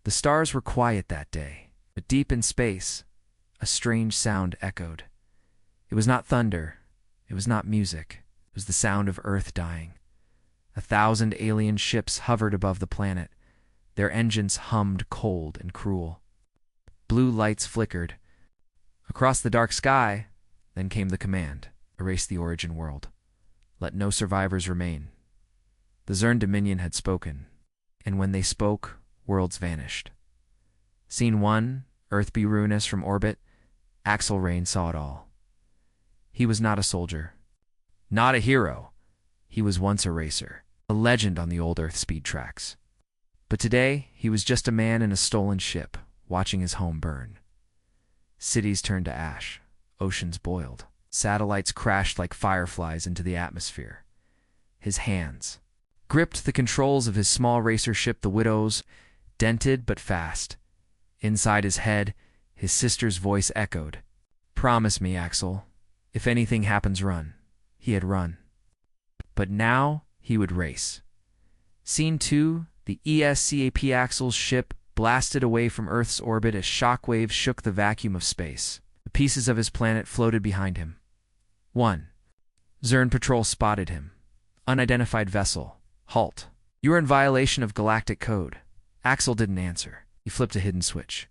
The stars were quiet that day, but deep in space, a strange sound echoed. It was not thunder, it was not music, it was the sound of Earth dying. 1,000 alien ships hovered above the planet. Their engines hummed cold and cruel. Blue lights flickered. Across the dark sky, then came the command, erase the origin world. Let no survivors remain. The Zern Dominion had spoken, and when they spoke, worlds vanished. Scene 1, Earth be ruinous from orbit. Axel Rain saw it all. He was not a soldier, not a hero. He was once a racer, a legend on the old Earth speed tracks. But today, he was just a man in a stolen ship, watching his home burn. Cities turned to ash, oceans boiled, satellites crashed like fireflies into the atmosphere. His hands gripped the controls of his small racer ship, the Widow's, dented but fast. Inside his head, his sister's voice echoed. "Promise me, Axel. If anything happens, run." He had run. But now he would race. Scene 2, the ESCAP Axel's ship blasted away from Earth's orbit as shockwaves shook the vacuum of space. The pieces of his planet floated behind him. 1. Zern Patrol spotted him. Unidentified vessel. Halt. You are in violation of galactic code. Axel didn't answer. He flipped a hidden switch.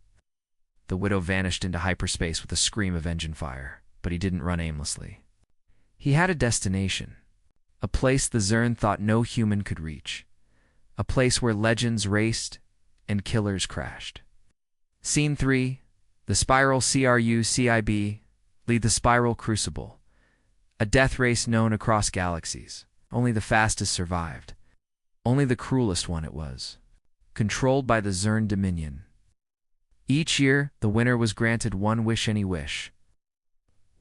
The Widow vanished into hyperspace with a scream of engine fire, but he didn't run aimlessly. He had a destination. A place the Zern thought no human could reach. A place where legends raced and killers crashed. Scene 3, the Spiral CRU-CIB lead the Spiral Crucible, a death race known across galaxies. Only the fastest survived. Only the cruelest one it was. Controlled by the Zern Dominion. Each year, the winner was granted one wish, any wish.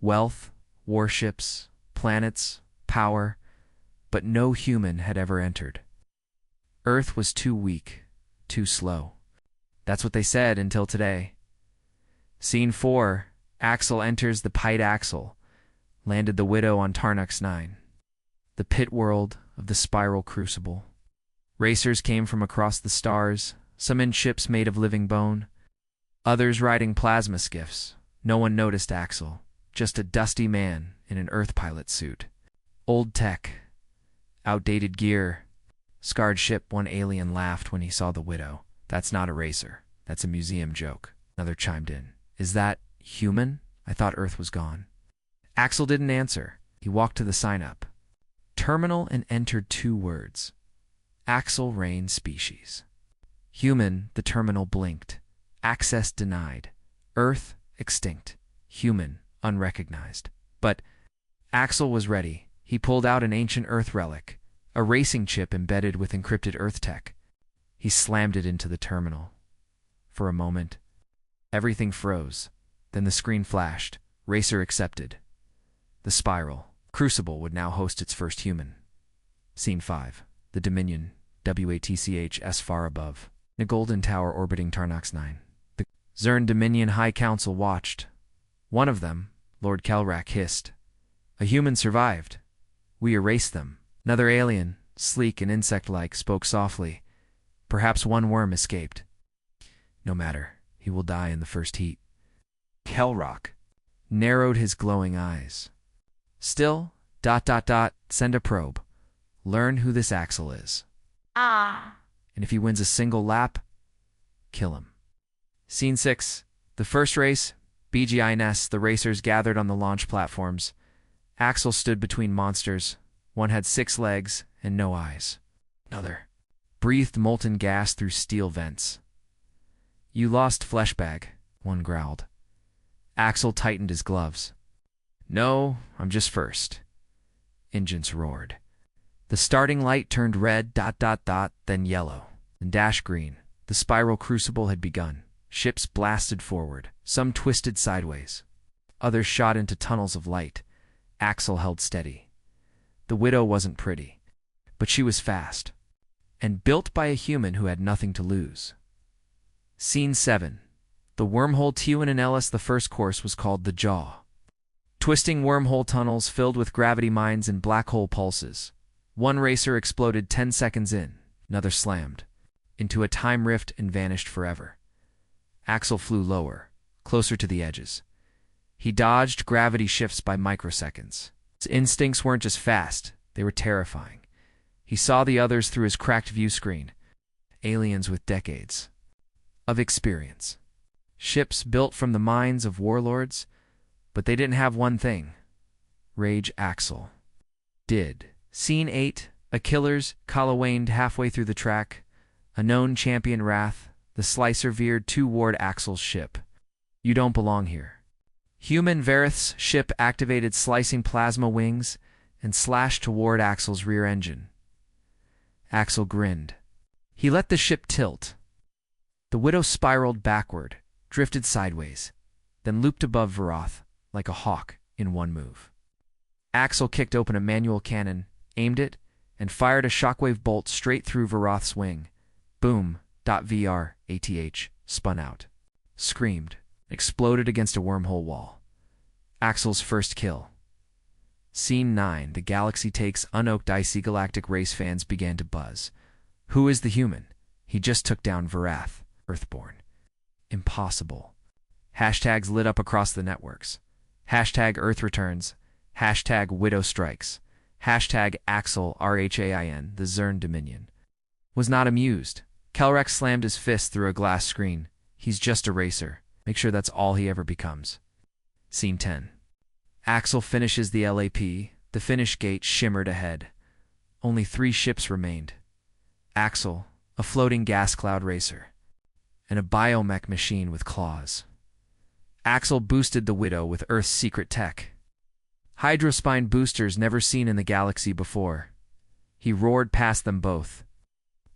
Wealth, warships, planets, power, but no human had ever entered. Earth was too weak, too slow. That's what they said until today. Scene 4, Axel enters the Pite Axel, landed the Widow on Tarnux 9, the pit world of the Spiral Crucible. Racers came from across the stars, some in ships made of living bone, others riding plasma skiffs. No one noticed Axel, just a dusty man in an Earth pilot suit. Old tech, outdated gear, scarred ship. One alien laughed when he saw the Widow. "That's not a racer. That's a museum joke." Another chimed in. "Is that human? I thought Earth was gone." Axel didn't answer. He walked to the sign-up terminal and entered 2 words. Axel Rain Species. Human, the terminal blinked. Access denied. Earth, extinct. Human, unrecognized. But Axel was ready. He pulled out an ancient Earth relic, a racing chip embedded with encrypted Earth tech. He slammed it into the terminal. For a moment, everything froze. Then the screen flashed. Racer accepted. The Spiral Crucible would now host its first human. Scene 5. The Dominion, WATCH far above. A golden tower orbiting Tarnox 9. The Zern Dominion High Council watched. One of them, Lord Kelrak, hissed. "A human survived. We erased them." Another alien, sleek and insect-like, spoke softly. "Perhaps one worm escaped." "No matter. He will die in the first heat." Kelrak narrowed his glowing eyes. "Still, ... send a probe. Learn who this Axel is. And if he wins a single lap, kill him." Scene 6. The first race, BGINS. The racers gathered on the launch platforms. Axel stood between monsters. One had 6 legs and no eyes. Another breathed molten gas through steel vents. "You lost, Fleshbag," one growled. Axel tightened his gloves. "No, I'm just first." Engines roared. The starting light turned red, ... then yellow, and dash green. The Spiral Crucible had begun. Ships blasted forward, some twisted sideways. Others shot into tunnels of light. Axel held steady. The Widow wasn't pretty, but she was fast, and built by a human who had nothing to lose. Scene 7. The wormhole Tewin and Ellis. The first course was called the Jaw. Twisting wormhole tunnels filled with gravity mines and black hole pulses. One racer exploded 10 seconds in. Another slammed into a time rift and vanished forever. Axel flew lower, closer to the edges. He dodged gravity shifts by microseconds. His instincts weren't just fast, they were terrifying. He saw the others through his cracked view screen. Aliens with decades of experience. Ships built from the minds of warlords, but they didn't have one thing. Rage Axel did. Scene 8, a killer's waned halfway through the track. A known champion wrath, the slicer veered toward Axel's ship. You don't belong here. Human Verith's ship activated slicing plasma wings and slashed toward Axel's rear engine. Axel grinned. He let the ship tilt. The Widow spiraled backward, drifted sideways, then looped above Veroth like a hawk in one move. Axel kicked open a manual cannon, aimed it, and fired a shockwave bolt straight through Veroth's wing. Boom! VR-ATH spun out, screamed, exploded against a wormhole wall. Axel's first kill. Scene 9. The galaxy takes unoaked icy galactic race fans began to buzz. Who is the human? He just took down Verath, Earthborn. Impossible. Hashtags lit up across the networks. Hashtag Earth returns. Hashtag Widow strikes. Hashtag Axel RHAIN, the Zern Dominion. Was not amused. Kelrex slammed his fist through a glass screen. He's just a racer. Make sure that's all he ever becomes. Scene 10. Axel finishes the LAP. The finish gate shimmered ahead. Only 3 ships remained. Axel, a floating gas cloud racer, and a biomech machine with claws. Axel boosted the Widow with Earth's secret tech. Hydrospine boosters never seen in the galaxy before. He roared past them both.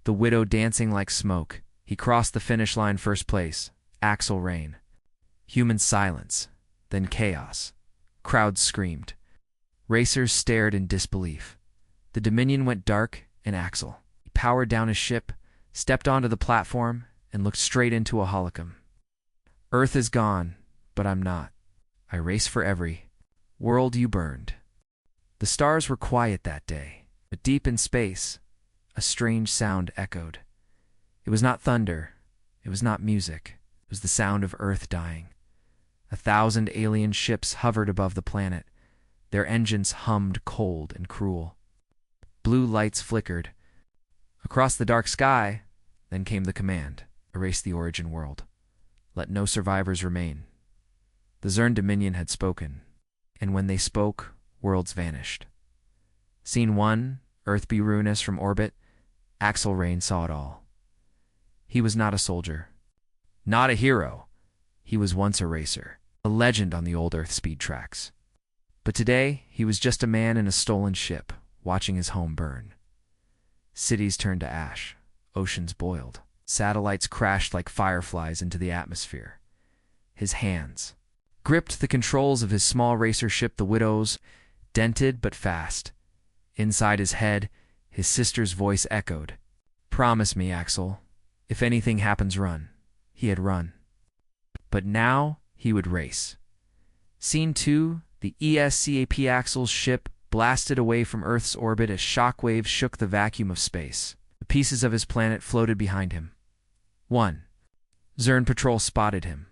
The Widow dancing like smoke. He crossed the finish line first place. Axel reign. Human silence. Then chaos. Crowds screamed. Racers stared in disbelief. The Dominion went dark, and Axel, he powered down his ship, stepped onto the platform, and looked straight into a holocron. Earth is gone, but I'm not. I race for every world you burned. The stars were quiet that day, but deep in space, a strange sound echoed. It was not thunder. It was not music. It was the sound of Earth dying. 1,000 alien ships hovered above the planet. Their engines hummed cold and cruel. Blue lights flickered. Across the dark sky, then came the command, erase the origin world. Let no survivors remain. The Zern Dominion had spoken, and when they spoke, worlds vanished. Scene 1, Earth be ruinous from orbit. Axel Rain saw it all. He was not a soldier. Not a hero. He was once a racer, a legend on the old Earth speed tracks. But today, he was just a man in a stolen ship, watching his home burn. Cities turned to ash. Oceans boiled. Satellites crashed like fireflies into the atmosphere. His hands gripped the controls of his small racer ship, the Widow's, dented but fast. Inside his head, his sister's voice echoed. Promise me, Axel. If anything happens, run. He had run. But now he would race. Scene 2, the ESCAP Axel's ship blasted away from Earth's orbit as shockwaves shook the vacuum of space. The pieces of his planet floated behind him. 1. Zern Patrol spotted him.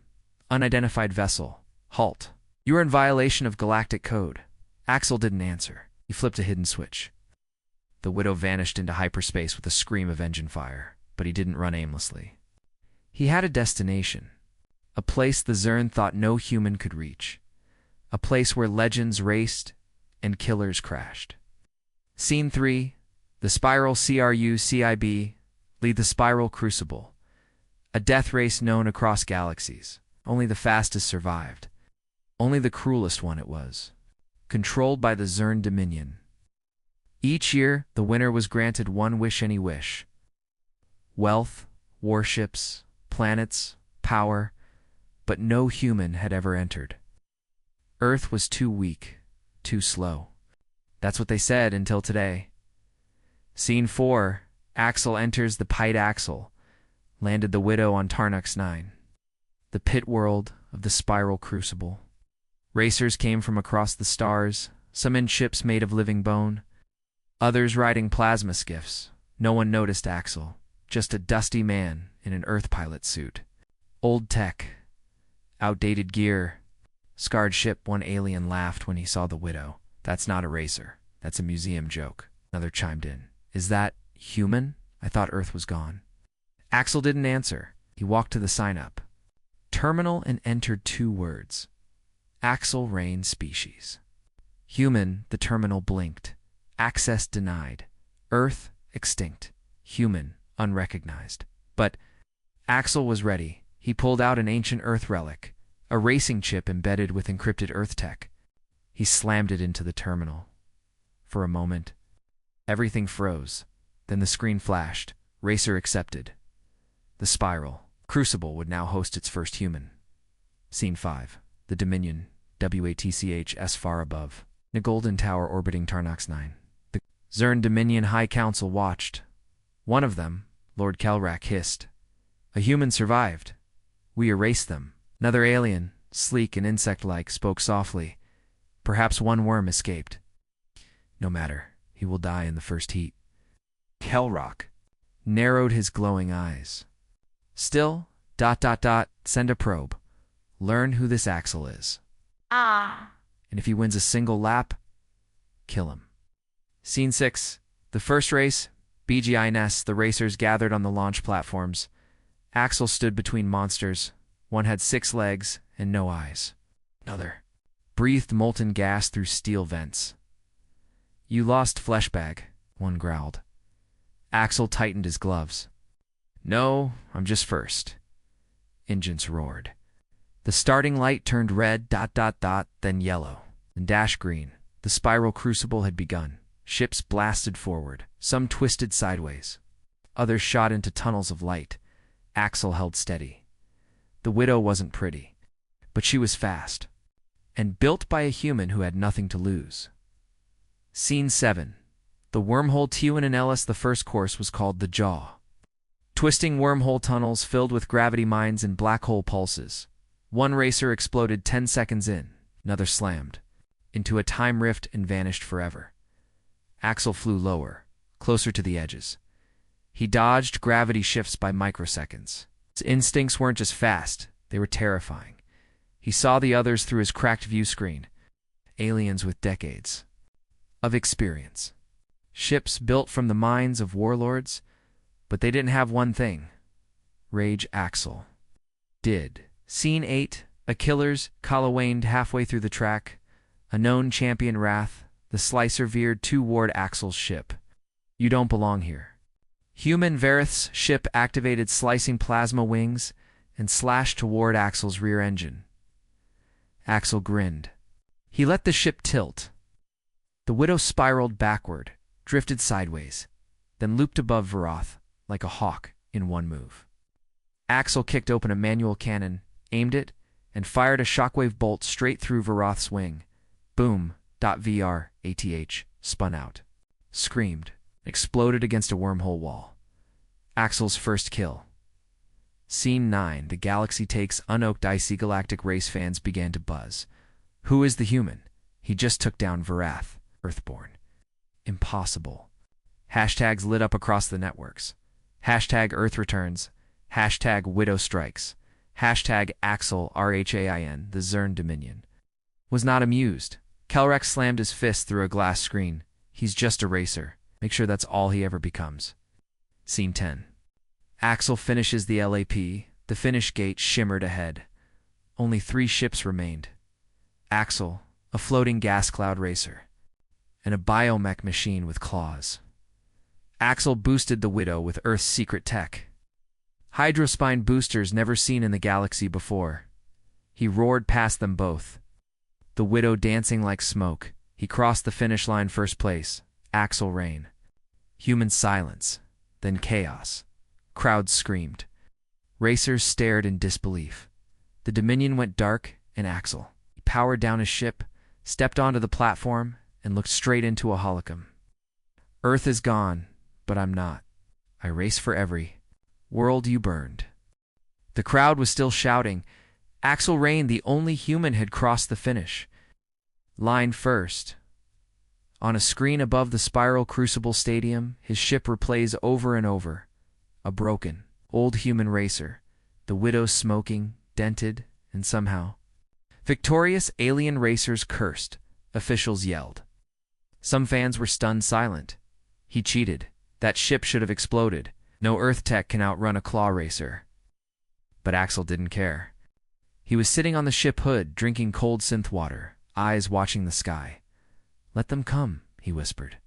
Unidentified vessel. Halt. You are in violation of galactic code. Axel didn't answer. He flipped a hidden switch. The Widow vanished into hyperspace with a scream of engine fire, but he didn't run aimlessly. He had a destination. A place the Zern thought no human could reach. A place where legends raced and killers crashed. Scene 3. The Spiral CRU-CIB lead the Spiral Crucible. A death race known across galaxies. Only the fastest survived. Only the cruelest one it was. Controlled by the Zern Dominion. Each year, the winner was granted one wish, any wish. Wealth, warships, planets, power, but no human had ever entered. Earth was too weak, too slow. That's what they said until today. Scene 4. Axel enters the Pite Axel, landed the Widow on Tarnux 9. The pit world of the Spiral Crucible. Racers came from across the stars, some in ships made of living bone, others riding plasma skiffs. No one noticed Axel, just a dusty man in an Earth pilot suit. Old tech, outdated gear, scarred ship. One alien laughed when he saw the widow. That's not a racer. That's a museum joke. Another chimed in. Is that human? I thought Earth was gone. Axel didn't answer. He walked to the sign-up terminal and entered 2 words. Axel Rain Species. Human, the terminal blinked. Access denied. Earth, extinct. Human, unrecognized. But Axel was ready. He pulled out an ancient Earth relic, a racing chip embedded with encrypted Earth tech. He slammed it into the terminal. For a moment, everything froze. Then the screen flashed. Racer accepted. The Spiral, Crucible, would now host its first human. Scene 5. The Dominion, WATCH far above. The Golden Tower orbiting Tarnax 9. The Zern Dominion High Council watched. One of them, Lord Kelrak, hissed. A human survived. We erased them. Another alien, sleek and insect-like, spoke softly. Perhaps one worm escaped. No matter. He will die in the first heat. Kelrak narrowed his glowing eyes. Still, ... send a probe. Learn who this Axel is. And if he wins a single lap, kill him. Scene 6. The first race, BGINS. The racers gathered on the launch platforms. Axel stood between monsters. One had 6 legs and no eyes. Another breathed molten gas through steel vents. You lost, flesh bag, one growled. Axel tightened his gloves. No, I'm just first. Engines roared. The starting light turned red, ... then yellow, and dash green. The spiral crucible had begun. Ships blasted forward. Some twisted sideways. Others shot into tunnels of light. Axel held steady. The widow wasn't pretty, but she was fast, and built by a human who had nothing to lose. Scene 7. The wormhole. Tewin and Ellis. The first course was called the Jaw. Twisting wormhole tunnels filled with gravity mines and black hole pulses. One racer exploded 10 seconds in. Another slammed into a time rift and vanished forever. Axel flew lower, closer to the edges. He dodged gravity shifts by microseconds. His instincts weren't just fast, they were terrifying. He saw the others through his cracked view screen. Aliens with decades of experience. Ships built from the minds of warlords, but they didn't have one thing. Rage. Axel did. Scene 8. A killer's Kala waned halfway through the track. A known champion Wrath. The slicer veered toward Axel's ship. You don't belong here. Human Varith's ship activated slicing plasma wings and slashed toward Axel's rear engine. Axel grinned. He let the ship tilt. The widow spiraled backward, drifted sideways, then looped above Varoth like a hawk in one move. Axel kicked open a manual cannon, aimed it, and fired a shockwave bolt straight through Varoth's wing. Boom. VR, ATH, spun out. Screamed. Exploded against a wormhole wall. Axel's first kill. Scene 9. The galaxy takes unoaked icy. Galactic race fans began to buzz. Who is the human? He just took down Varath, Earthborn. Impossible. Hashtags lit up across the networks. Hashtag Earth returns. Hashtag Widow strikes. Hashtag Axel RHAIN. The Zern Dominion was not amused. Kelrak slammed his fist through a glass screen. He's just a racer. Make sure that's all he ever becomes. Scene 10. Axel finishes the LAP. The finish gate shimmered ahead. Only 3 ships remained. Axel, a floating gas cloud racer, and a biomech machine with claws. Axel boosted the Widow with Earth's secret tech. Hydrospine boosters never seen in the galaxy before. He roared past them both. The Widow dancing like smoke. He crossed the finish line first place. Axel reign. Human silence. Then chaos. Crowds screamed. Racers stared in disbelief. The Dominion went dark, and Axel, he powered down his ship, stepped onto the platform, and looked straight into a holocron. Earth is gone, but I'm not. I race for every world you burned. The crowd was still shouting. Axel Rain, the only human, had crossed the finish line first. On a screen above the Spiral Crucible Stadium, his ship replays over and over. A broken, old human racer, the Widow smoking, dented, and somehow. Victorious alien racers cursed, officials yelled. Some fans were stunned silent. He cheated. That ship should have exploded. No Earth tech can outrun a claw racer. But Axel didn't care. He was sitting on the ship hood, drinking cold synth water, eyes watching the sky. "Let them come," he whispered.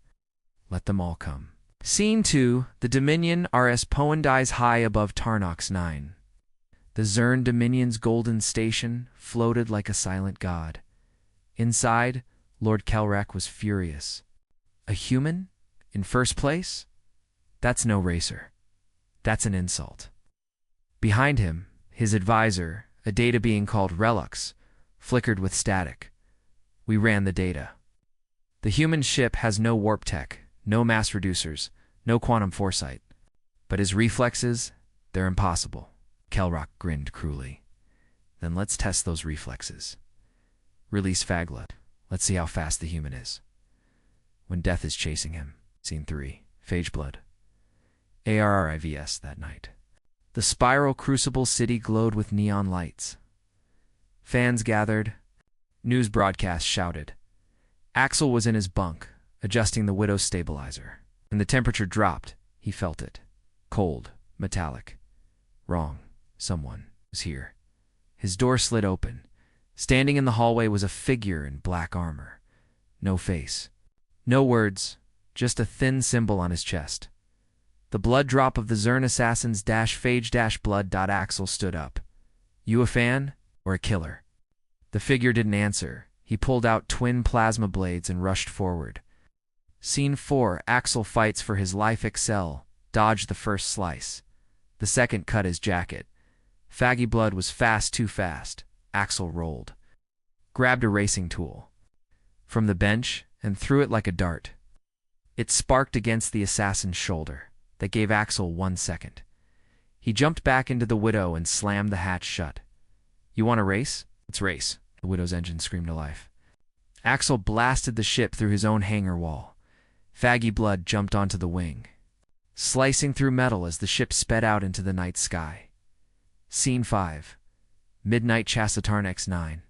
"Let them all come." Scene 2. The Dominion RS Poen dies high above Tarnox 9. The Zern Dominion's golden station floated like a silent god. Inside, Lord Kelrak was furious. A human? In first place? That's no racer. That's an insult. Behind him, his advisor, a data being called Relux, flickered with static. We ran the data. The human ship has no warp tech, no mass reducers, no quantum foresight. But his reflexes, they're impossible. Kelrock grinned cruelly. Then let's test those reflexes. Release Fagla. Let's see how fast the human is. When death is chasing him. Scene 3. Phage Blood. ARRIVS that night. The spiral crucible city glowed with neon lights. Fans gathered. News broadcasts shouted. Axel was in his bunk, adjusting the Widow's stabilizer. When the temperature dropped, he felt it. Cold, metallic. Wrong. Someone was here. His door slid open. Standing in the hallway was a figure in black armor. No face. No words, just a thin symbol on his chest. The blood drop of the Zern assassins -phage blood. Axel stood up. You a fan or a killer? The figure didn't answer. He pulled out twin plasma blades and rushed forward. Scene 4. Axel fights for his life. Excel dodged the first slice. The second cut his jacket. Faggy Blood was fast, too fast. Axel rolled. Grabbed a racing tool from the bench and threw it like a dart. It sparked against the assassin's shoulder. That gave Axel 1 second. He jumped back into the Widow and slammed the hatch shut. You want to race? Let's race. The Widow's engine screamed to life. Axel blasted the ship through his own hangar wall. Faggy Blood jumped onto the wing, slicing through metal as the ship sped out into the night sky. Scene 5. Midnight Chasatarnex 9.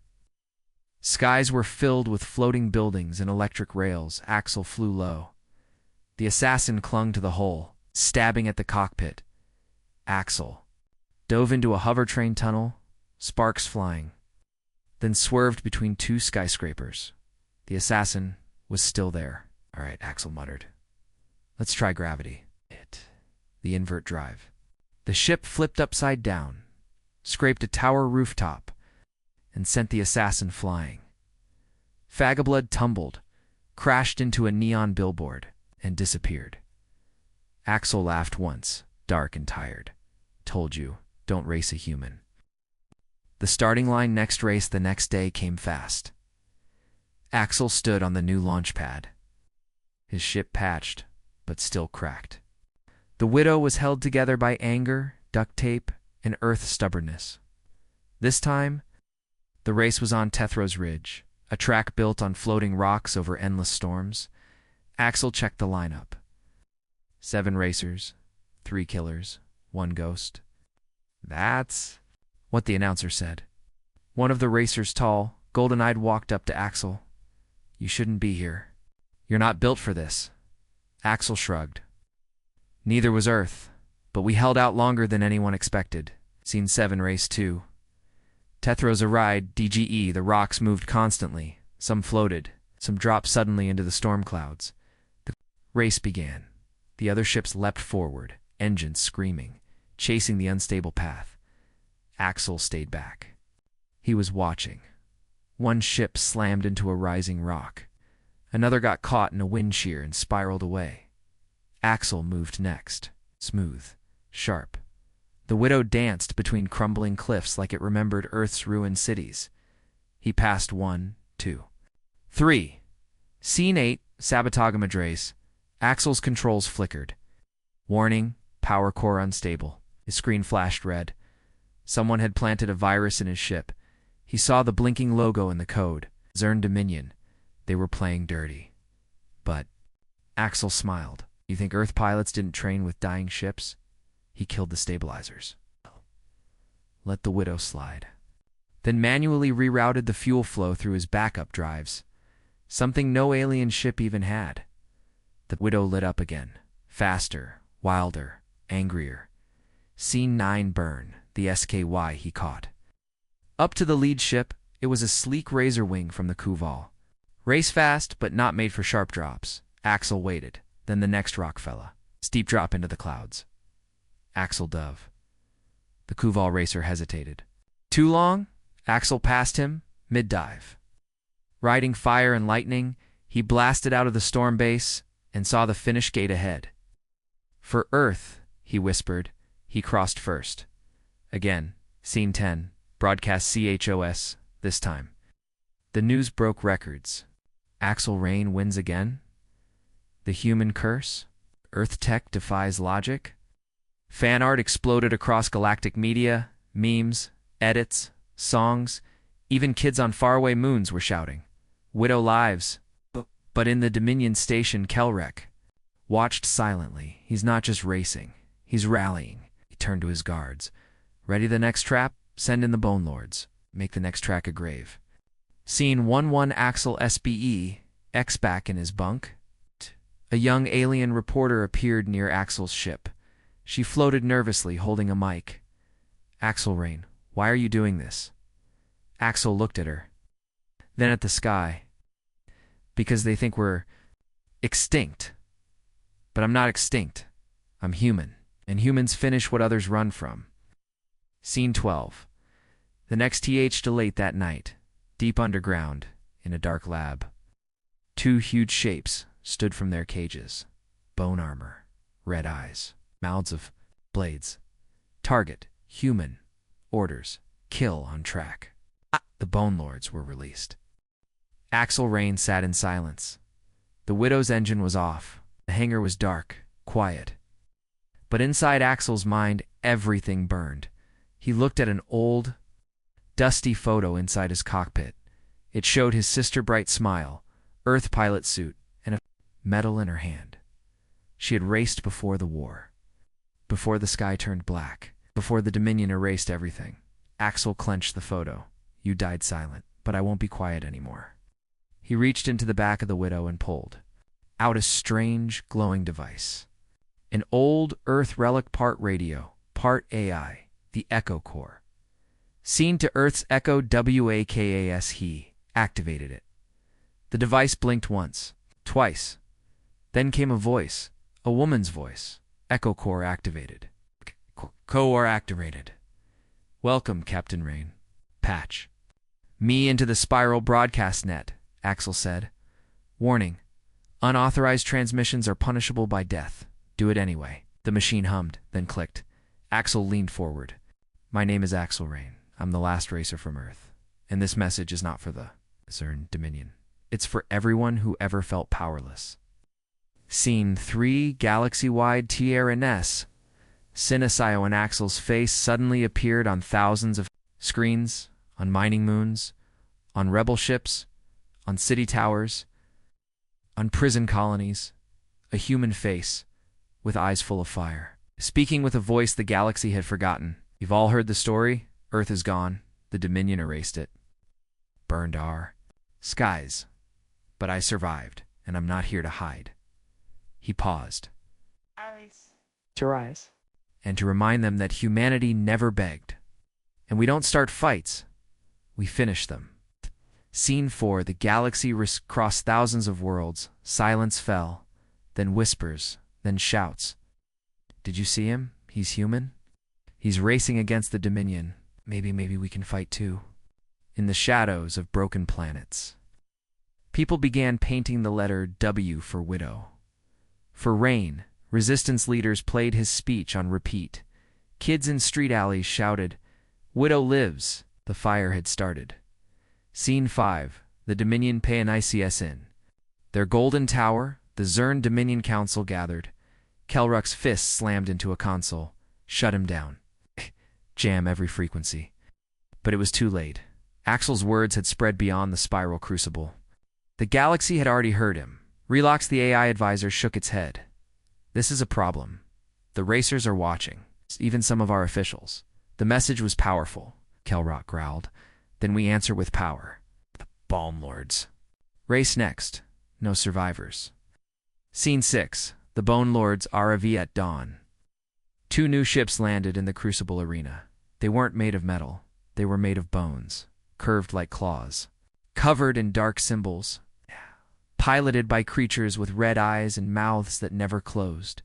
Skies were filled with floating buildings and electric rails. Axel flew low. The assassin clung to the hull, stabbing at the cockpit. Axel dove into a hover train tunnel, sparks flying, then swerved between 2 skyscrapers. The assassin was still there. All right, Axel muttered. Let's try gravity. The invert drive. The ship flipped upside down, scraped a tower rooftop, and sent the assassin flying. Fagablood tumbled, crashed into a neon billboard, and disappeared. Axel laughed once, dark and tired. Told you, don't race a human. The starting line next race the next day came fast. Axel stood on the new launch pad. His ship patched, but still cracked. The Widow was held together by anger, duct tape, and earth stubbornness. This time, the race was on Tethros Ridge, a track built on floating rocks over endless storms. Axel checked the lineup. 7 racers, 3 killers, 1 ghost. That's what the announcer said. One of the racers, tall, golden-eyed, walked up to Axel. You shouldn't be here. You're not built for this. Axel shrugged. Neither was Earth, but we held out longer than anyone expected. Scene 7, Race 2. Tethros Aride, DGE, the rocks moved constantly. Some floated, some dropped suddenly into the storm clouds. The race began. The other ships leapt forward, engines screaming, chasing the unstable path. Axel stayed back. He was watching. One ship slammed into a rising rock. Another got caught in a wind shear and spiraled away. Axel moved next, smooth, sharp. The Widow danced between crumbling cliffs like it remembered Earth's ruined cities. He passed 1, 2, 3. Scene 8, Sabotage Madres. Axel's controls flickered. Warning, power core unstable. His screen flashed red. Someone had planted a virus in his ship. He saw the blinking logo in the code. Zern Dominion. They were playing dirty. But Axel smiled. You think Earth pilots didn't train with dying ships? He killed the stabilizers. Let the Widow slide. Then manually rerouted the fuel flow through his backup drives, something no alien ship even had. The Widow lit up again, faster, wilder, angrier. Scene 9 burn, the SKY he caught. Up to the lead ship, it was a sleek razor wing from the Kuval. Race fast, but not made for sharp drops. Axel waited, then the next rock fella. Steep drop into the clouds. Axel dove. The Kuval racer hesitated. Too long? Axel passed him, mid-dive. Riding fire and lightning, he blasted out of the storm base and saw the finish gate ahead. For Earth, he whispered. He crossed first. Again, scene 10, broadcast CHOS, this time. The news broke records. Axel Rain wins again? The human curse? Earth tech defies logic? Fan art exploded across galactic media, memes, edits, songs. Even kids on faraway moons were shouting. Widow lives. But in the Dominion station, Kelrek watched silently. He's not just racing. He's rallying. He turned to his guards. Ready the next trap? Send in the Bone Lords. Make the next track a grave. Scene 1-1 Axel SBE, X back in his bunk. A young alien reporter appeared near Axel's ship. She floated nervously, holding a mic. Axel Rain, why are you doing this? Axel looked at her. Then at the sky. Because they think we're extinct. But I'm not extinct. I'm human. And humans finish what others run from. Scene 12. The next TH delayed that night. Deep underground, in a dark lab. Two huge shapes stood from their cages. Bone armor, red eyes, mouths of blades. Target, human. Orders, kill on track. The Bone Lords were released. Axel Rain sat in silence. The Widow's engine was off. The hangar was dark, quiet. But inside Axel's mind, everything burned. He looked at an old, dusty photo inside his cockpit. It showed his sister bright smile, Earth pilot suit, and a medal in her hand. She had raced before the war. Before the sky turned black. Before the Dominion erased everything. Axel clenched the photo. You died silent, but I won't be quiet anymore. He reached into the back of the Widow and pulled out a strange, glowing device. An old Earth relic, part radio, part AI, the Echo Core. Seen to Earth's Echo WAKAS, he activated it. The device blinked once, twice. Then came a voice, a woman's voice. Echo Core activated. Core activated. Welcome, Captain Rain. Patch. Me into the spiral broadcast net, Axel said. Warning. Unauthorized transmissions are punishable by death. Do it anyway. The machine hummed, then clicked. Axel leaned forward. My name is Axel Rain. I'm the last racer from Earth. And this message is not for the Zern Dominion. It's for everyone who ever felt powerless. Scene 3, galaxy-wide TRNS. Sinisio and Axel's face suddenly appeared on thousands of screens, on mining moons, on rebel ships, on city towers, on prison colonies. A human face, with eyes full of fire. Speaking with a voice the galaxy had forgotten. You've all heard the story. Earth is gone. The Dominion erased it. Burned our skies. But I survived, and I'm not here to hide. He paused. To rise. And to remind them that humanity never begged. And we don't start fights. We finish them. Scene 4, the galaxy crossed thousands of worlds. Silence fell. Then whispers. Then shouts. Did you see him? He's human. He's racing against the Dominion. Maybe we can fight too. In the shadows of broken planets. People began painting the letter W for Widow. For Rain, resistance leaders played his speech on repeat. Kids in street alleys shouted, Widow lives! The fire had started. Scene 5, the Dominion pay an ICS in. Their golden tower, the Zern Dominion Council gathered. Kelruck's fist slammed into a console. Shut him down. Jam every frequency. But it was too late. Axel's words had spread beyond the spiral crucible. The galaxy had already heard him. Relox, the AI advisor, shook its head. This is a problem. The racers are watching. even some of our officials. The message was powerful, Kelrock growled. Then we answer with power. The Balm Lords. Race next. No survivors. Scene 6. The Bone Lords RV at dawn. 2 new ships landed in the Crucible Arena. They weren't made of metal. They were made of bones, curved like claws, covered in dark symbols, piloted by creatures with red eyes and mouths that never closed.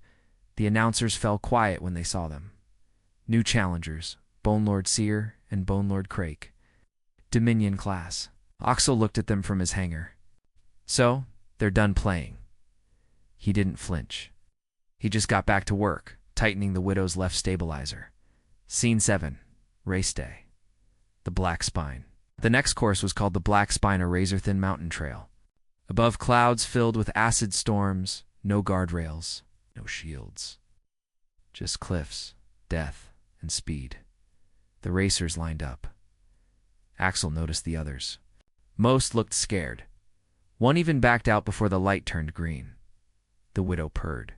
The announcers fell quiet when they saw them. New challengers, Bone Lord Seer and Bone Lord Crake. Dominion class. Axel looked at them from his hangar. So, they're done playing. He didn't flinch. He just got back to work, tightening the Widow's left stabilizer. Scene 7. Race Day. The Black Spine. The next course was called the Black Spine, a razor-thin mountain trail. Above clouds filled with acid storms, no guardrails, no shields. Just cliffs, death, and speed. The racers lined up. Axel noticed the others. Most looked scared. One even backed out before the light turned green. The Widow purred.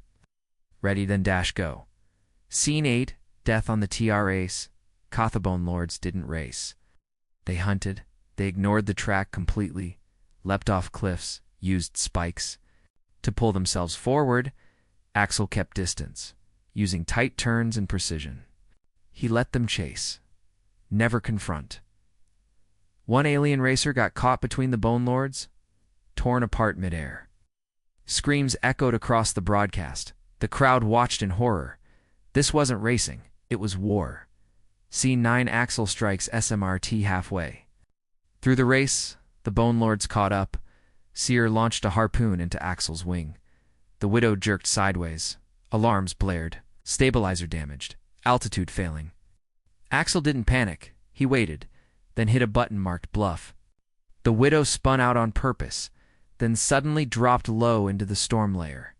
Ready, then dash, go. Scene 8. Death on the TR Ace. Bone Lords didn't race. They hunted. They ignored the track completely, leapt off cliffs, used spikes. To pull themselves forward, Axel kept distance, using tight turns and precision. He let them chase, never confront. One alien racer got caught between the Bone Lords, torn apart midair. Screams echoed across the broadcast. The crowd watched in horror. This wasn't racing, it was war. Scene 9. Axel strikes SMRT halfway. Through the race, the Bone Lords caught up. Seer launched a harpoon into Axel's wing. The Widow jerked sideways. Alarms blared. Stabilizer damaged. Altitude failing. Axel didn't panic. He waited, then hit a button marked bluff. The Widow spun out on purpose, then suddenly dropped low into the storm layer.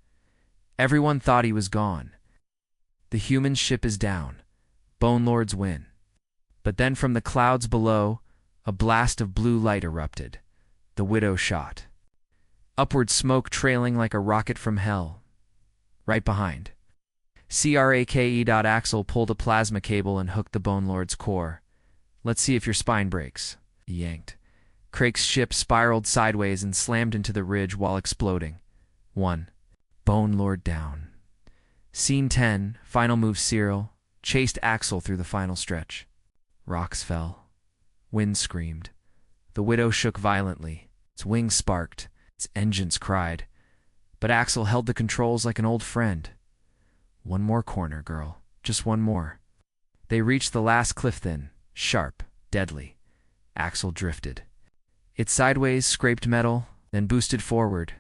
Everyone thought he was gone. The human ship is down. Bone Lords win. But then from the clouds below, a blast of blue light erupted. The Widow shot. Upward smoke trailing like a rocket from hell. Right behind. CRAKE. Axel pulled a plasma cable and hooked the Bone Lord's core. Let's see if your spine breaks. He yanked. Crake's ship spiraled sideways and slammed into the ridge while exploding. 1. Bone Lord down. Scene 10. Final move. Cyril chased Axel through the final stretch. Rocks fell. Wind screamed. The Widow shook violently. Its wings sparked. Its engines cried. But Axel held the controls like an old friend. One more corner, girl. Just one more. They reached the last cliff then. Sharp. Deadly. Axel drifted. It sideways scraped metal, then boosted forward.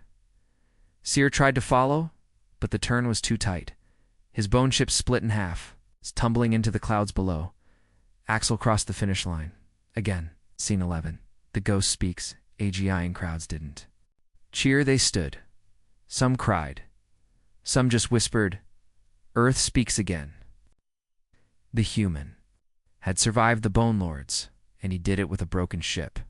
Seer tried to follow, but the turn was too tight. His bone ship split in half, tumbling into the clouds below. Axel crossed the finish line. Again. Scene 11. The ghost speaks. AGI and crowds didn't. Cheer they stood. Some cried. Some just whispered, Earth speaks again. The human had survived the Bone Lords, and he did it with a broken ship.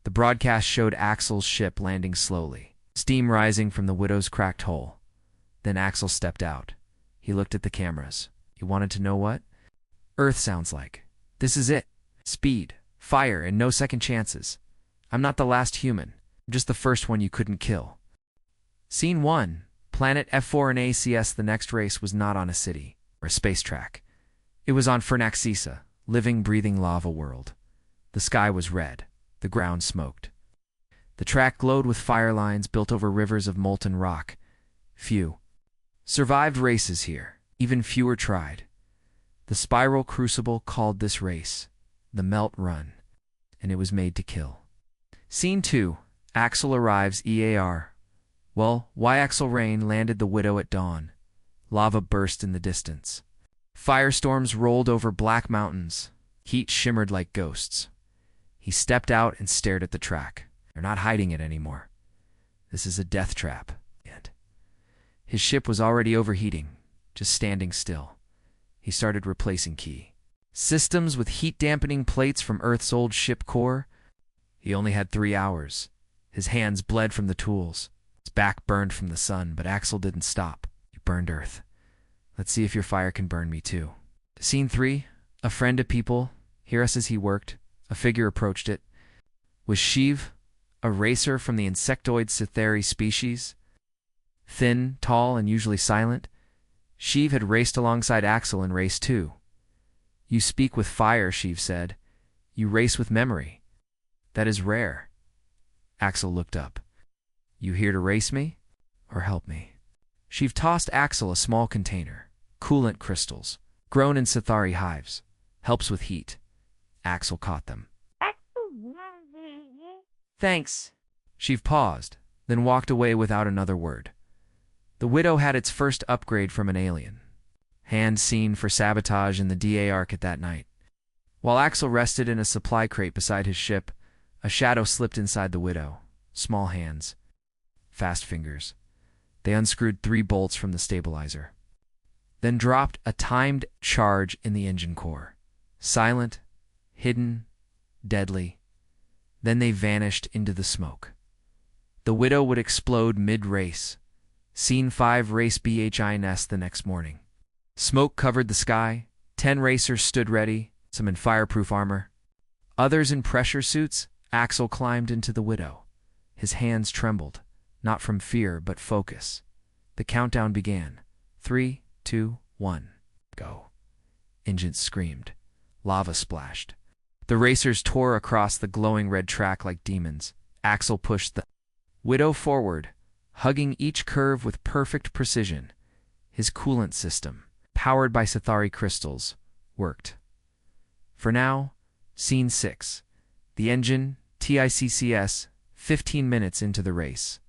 The broadcast showed Axel's ship landing slowly, steam rising from the Widow's cracked hull. Then Axel stepped out. He looked at the cameras. He wanted to know what Earth sounds like. This is it. Speed, fire, and no second chances. I'm not the last human. I'm just the first one you couldn't kill. Scene 1. Planet F4 and ACS. The next race was not on a city or a space track. It was on Fernaxisa, living, breathing lava world. The sky was red. The ground smoked. The track glowed with fire lines built over rivers of molten rock. Few survived races here. Even fewer tried. The Spiral Crucible called this race the Melt Run, and it was made to kill. Scene 2. Axel arrives EAR. Well, Axel Rain landed the Widow at dawn. Lava burst in the distance. Firestorms rolled over black mountains. Heat shimmered like ghosts. He stepped out and stared at the track. They're not hiding it anymore. This is a death trap. And his ship was already overheating, just standing still. He started replacing key systems with heat-dampening plates from Earth's old ship core. He only had 3 hours. His hands bled from the tools. His back burned from the sun, but Axel didn't stop. He burned Earth. Let's see if your fire can burn me too. Scene 3. A friend to people. Hear us as he worked. A figure approached it. Was Sheev, a racer from the insectoid scifistories species? Thin, tall, and usually silent, Sheev had raced alongside Axel in race 2. You speak with fire, Sheev said. You race with memory. That is rare. Axel looked up. You here to race me? Or help me? Sheev tossed Axel a small container. Coolant crystals, grown in scifistory hives. Helps with heat. Axel caught them. Thanks. Sheev paused, then walked away without another word. The Widow had its first upgrade from an alien. Hand seen for sabotage in the DA arc at that night. While Axel rested in a supply crate beside his ship, a shadow slipped inside the Widow. Small hands. Fast fingers. They unscrewed 3 bolts from the stabilizer. Then dropped a timed charge in the engine core. Silent, hidden, deadly. Then they vanished into the smoke. The Widow would explode mid-race. Scene 5 race BHINS the next morning. Smoke covered the sky. 10 racers stood ready, some in fireproof armor. Others in pressure suits. Axel climbed into the Widow. His hands trembled, not from fear but focus. The countdown began. 3, 2, 1. Go. Engines screamed. Lava splashed. The racers tore across the glowing red track like demons. Axel pushed the Widow forward, hugging each curve with perfect precision. His coolant system, powered by scifistory crystals, worked. For now, Scene 6. The engine, TICCS, 15 minutes into the race.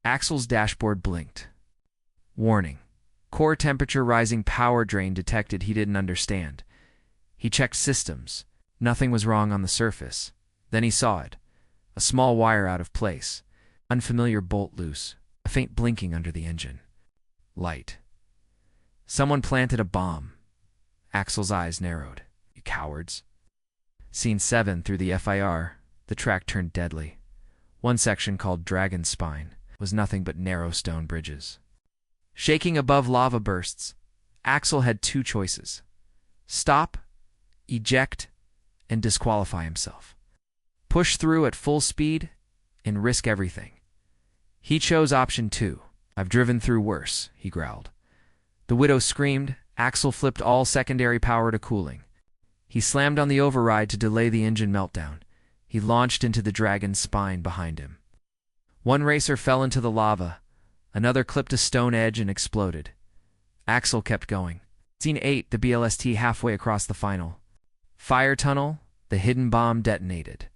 Axel's dashboard blinked. Warning. Core temperature rising, power drain detected. He didn't understand. He checked systems. Nothing was wrong on the surface. Then he saw it. A small wire out of place. Unfamiliar bolt loose. A faint blinking under the engine. Light. Someone planted a bomb. Axel's eyes narrowed. You cowards. Scene 7 through the FIR. The track turned deadly. One section, called Dragon's Spine, was nothing but narrow stone bridges. Shaking above lava bursts, Axel had 2 choices. Stop, eject, and disqualify himself. Push through at full speed and risk everything. He chose option 2. I've driven through worse, he growled. The Widow screamed. Axel flipped all secondary power to cooling. He slammed on the override to delay the engine meltdown. He launched into the Dragon's Spine behind him. One racer fell into the lava. Another clipped a stone edge and exploded. Axel kept going. Scene 8, the BLST halfway across the final. Fire tunnel, the hidden bomb detonated.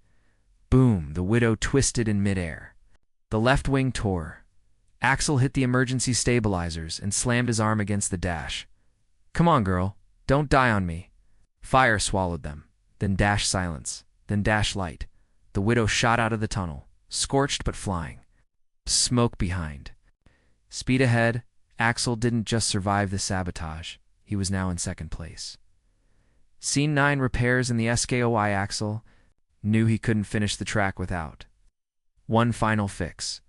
Boom, the Widow twisted in midair. The left wing tore. Axel hit the emergency stabilizers and slammed his arm against the dash. Come on, girl, don't die on me. Fire swallowed them, then dash silence, then dash light. The Widow shot out of the tunnel, scorched but flying. Smoke behind. Speed ahead. Axel didn't just survive the sabotage. He was now in second place. Scene 9, repairs in the SKOI. Axel knew he couldn't finish the track without one final fix.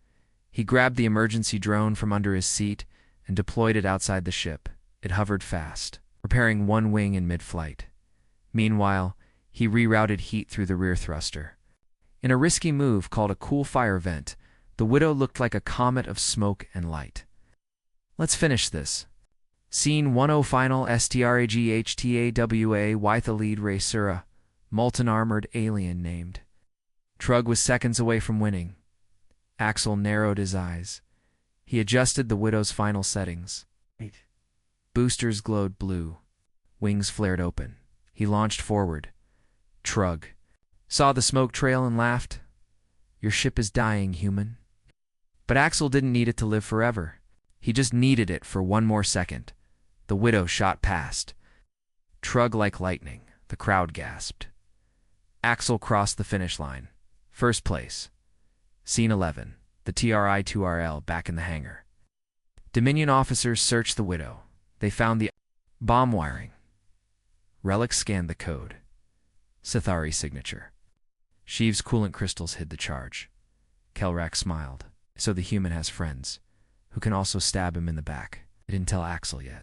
He grabbed the emergency drone from under his seat and deployed it outside the ship. It hovered fast, repairing one wing in mid-flight. Meanwhile, he rerouted heat through the rear thruster. In a risky move called a cool fire vent, the Widow looked like a comet of smoke and light. Let's finish this. Scene 10, final. STRAGHTAWA the lead racer, molten armored alien named. Trug was seconds away from winning. Axel narrowed his eyes. He adjusted the Widow's final settings. Boosters glowed blue. Wings flared open. He launched forward. Trug saw the smoke trail and laughed. Your ship is dying, human. But Axel didn't need it to live forever. He just needed it for one more second. The Widow shot past. Trug like lightning. The crowd gasped. Axel crossed the finish line. First place. Scene 11. The TRI-2RL back in the hangar. Dominion officers searched the Widow. They found the bomb wiring. Relic scanned the code. Scifistory signature. Sheev's coolant crystals hid the charge. Kelrak smiled. So the human has friends, who can also stab him in the back. He didn't tell Axel yet.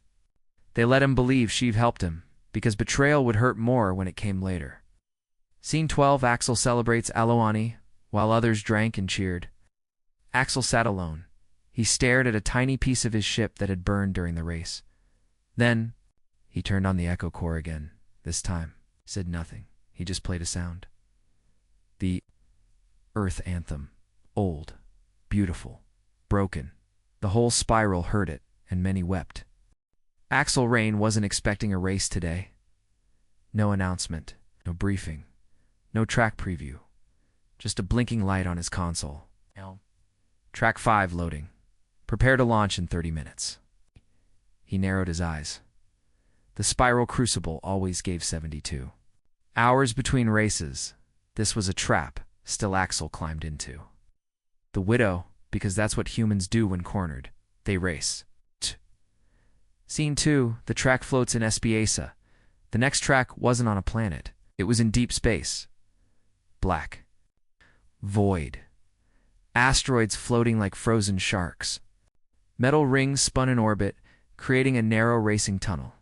They let him believe Sheev helped him, because betrayal would hurt more when it came later. Scene 12. Axel celebrates Aloani, while others drank and cheered. Axel sat alone. He stared at a tiny piece of his ship that had burned during the race. Then, he turned on the echo core again. This time, said nothing. He just played a sound. The Earth anthem. Old, beautiful, broken. The whole spiral heard it, and many wept. Axel Rain wasn't expecting a race today. No announcement, no briefing, no track preview. Just a blinking light on his console. Track 5 loading. Prepare to launch in 30 minutes. He narrowed his eyes. The spiral crucible always gave 72. Hours between races. This was a trap still Axel climbed into. The widow, because that's what humans do when cornered. They race. Scene 2. The track floats in Espiesa. The next track wasn't on a planet. It was in deep space. Black. Void. Asteroids floating like frozen sharks. Metal rings spun in orbit, creating a narrow racing tunnel.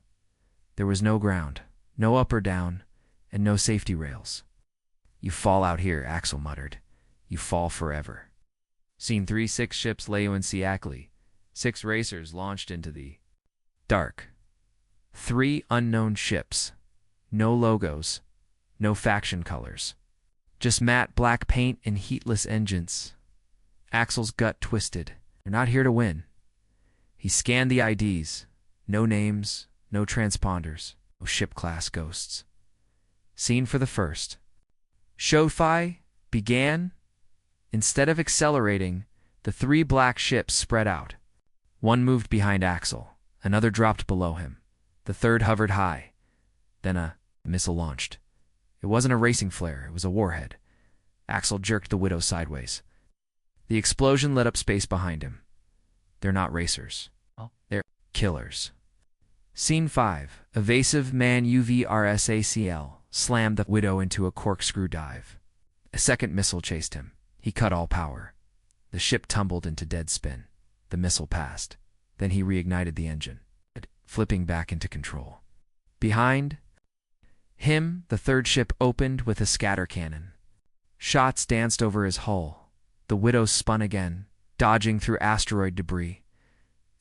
There was no ground, no up or down, and no safety rails. You fall out here, Axel muttered. You fall forever. Scene 3. 6 ships lay in Siakli. 6 racers launched into the dark. 3 unknown ships. No logos, no faction colors. Just matte black paint and heatless engines. Axel's gut twisted. You're not here to win. He scanned the IDs. No names, no transponders, no ship class ghosts. Scene for the first. HFY began. Instead of accelerating, the 3 black ships spread out. One moved behind Axel. Another dropped below him. The third hovered high. Then a missile launched. It wasn't a racing flare, it was a warhead. Axel jerked the widow sideways. The explosion lit up space behind him. They're not racers. They're killers. Scene 5. Evasive man UVRSACL slammed the widow into a corkscrew dive. A second missile chased him. He cut all power. The ship tumbled into dead spin. The missile passed. Then he reignited the engine, flipping back into control. Behind him, the third ship opened with a scatter cannon. Shots danced over his hull. The widow spun again, dodging through asteroid debris.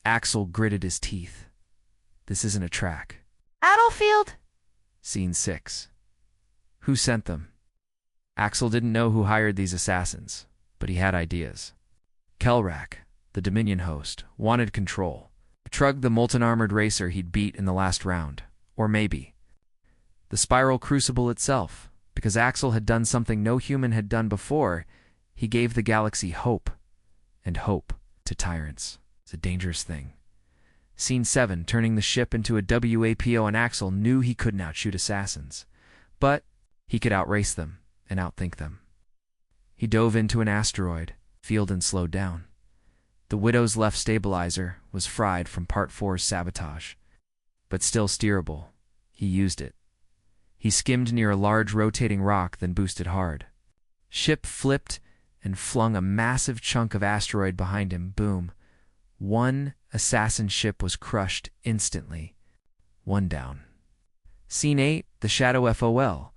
Axel gritted his teeth. This isn't a track. Battlefield? Scene 6. Who sent them? Axel didn't know who hired these assassins, but he had ideas. Kelrak, the Dominion host, wanted control. Trug, the molten-armored racer he'd beat in the last round. Or maybe the spiral crucible itself, because Axel had done something no human had done before. He gave the galaxy hope, and hope to tyrants. It's a dangerous thing. Scene 7, turning the ship into a WAPO, and Axel knew he couldn't outshoot assassins, but he could outrace them and outthink them. He dove into an asteroid field and slowed down. The widow's left stabilizer was fried from Part 4's sabotage, but still steerable. He used it. He skimmed near a large rotating rock, then boosted hard. Ship flipped and flung a massive chunk of asteroid behind him. Boom. One assassin ship was crushed instantly. One down. Scene 8, the Shadow FOL.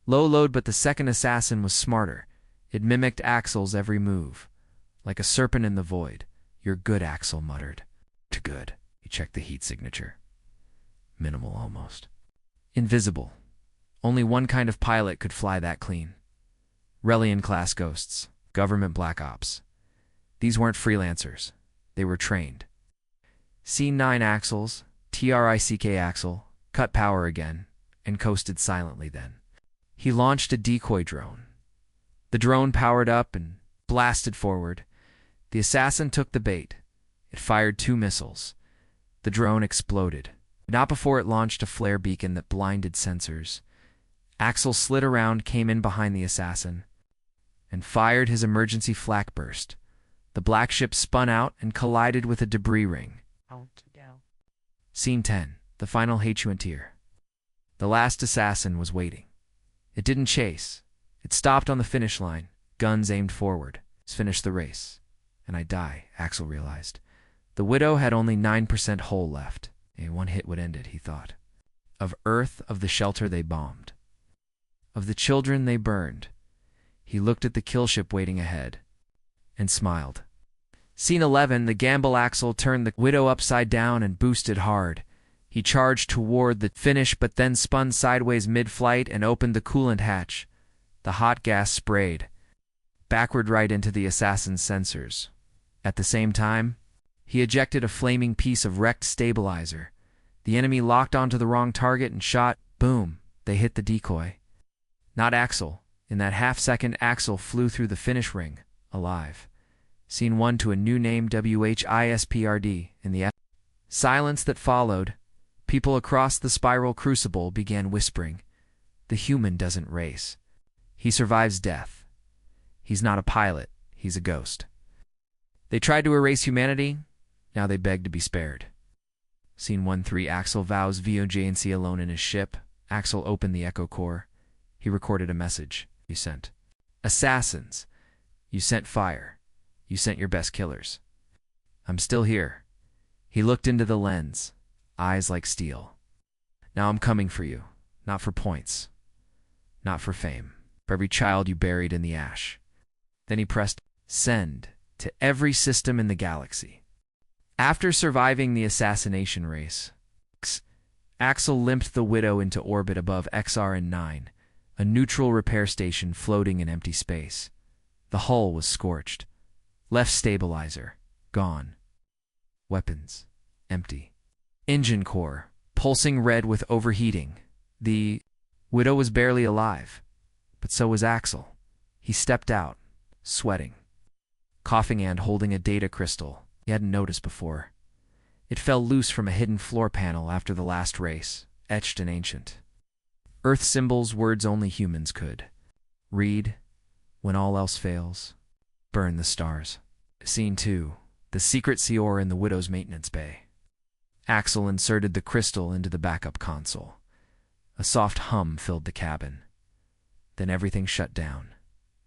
Low load, but the second assassin was smarter. It mimicked Axel's every move. Like a serpent in the void. You're good, Axel muttered. Too good. He checked the heat signature. Minimal almost. Invisible. Only one kind of pilot could fly that clean. Relian-class ghosts. Government black ops. These weren't freelancers. They were trained. Scene 9, Axel's, TRICK Axel, cut power again, and coasted silently then. He launched a decoy drone. The drone powered up and blasted forward. The assassin took the bait. It fired 2 missiles. The drone exploded. Not before it launched a flare beacon that blinded sensors. Axel slid around, came in behind the assassin, and fired his emergency flak burst. The black ship spun out and collided with a debris ring. Scene 10, the final HUNTer. The last assassin was waiting. It didn't chase. It stopped on the finish line, guns aimed forward. Let's finish the race. And I die, Axel realized. The widow had only 9% hull left. One hit would end it, he thought. Of Earth, of the shelter they bombed. Of the children they burned. He looked at the killship waiting ahead and smiled. Scene 11, the gamble Axel turned the Widow upside down and boosted hard. He charged toward the finish but then spun sideways mid-flight and opened the coolant hatch. The hot gas sprayed backward right into the assassin's sensors. At the same time, he ejected a flaming piece of wrecked stabilizer. The enemy locked onto the wrong target and shot. Boom, they hit the decoy. Not Axel. In that half-second, Axel flew through the finish ring, alive. Scene 1 to a new name, WHISPRD. In the silence that followed, people across the spiral crucible began whispering. The human doesn't race. He survives death. He's not a pilot. He's a ghost. They tried to erase humanity. Now they beg to be spared. Scene 1-3, Axel vows VOJ&C alone in his ship. Axel opened the echo core. He recorded a message. You sent assassins. You sent fire. You sent your best killers. I'm still here. He looked into the lens, eyes like steel. Now I'm coming for you, not for points, not for fame, for every child you buried in the ash. Then he pressed send to every system in the galaxy. After surviving the assassination race, Axel limped the Widow into orbit above XRN-9, a neutral repair station floating in empty space. The hull was scorched. Left stabilizer, gone. Weapons, empty. Engine core, pulsing red with overheating. The Widow was barely alive, but so was Axel. He stepped out, sweating, coughing and holding a data crystal he hadn't noticed before. It fell loose from a hidden floor panel after the last race, etched and ancient. Earth symbols, words only humans could read. When all else fails, burn the stars. Scene 2, the secret Seor in the Widow's maintenance bay. Axel inserted the crystal into the backup console. A soft hum filled the cabin. Then everything shut down.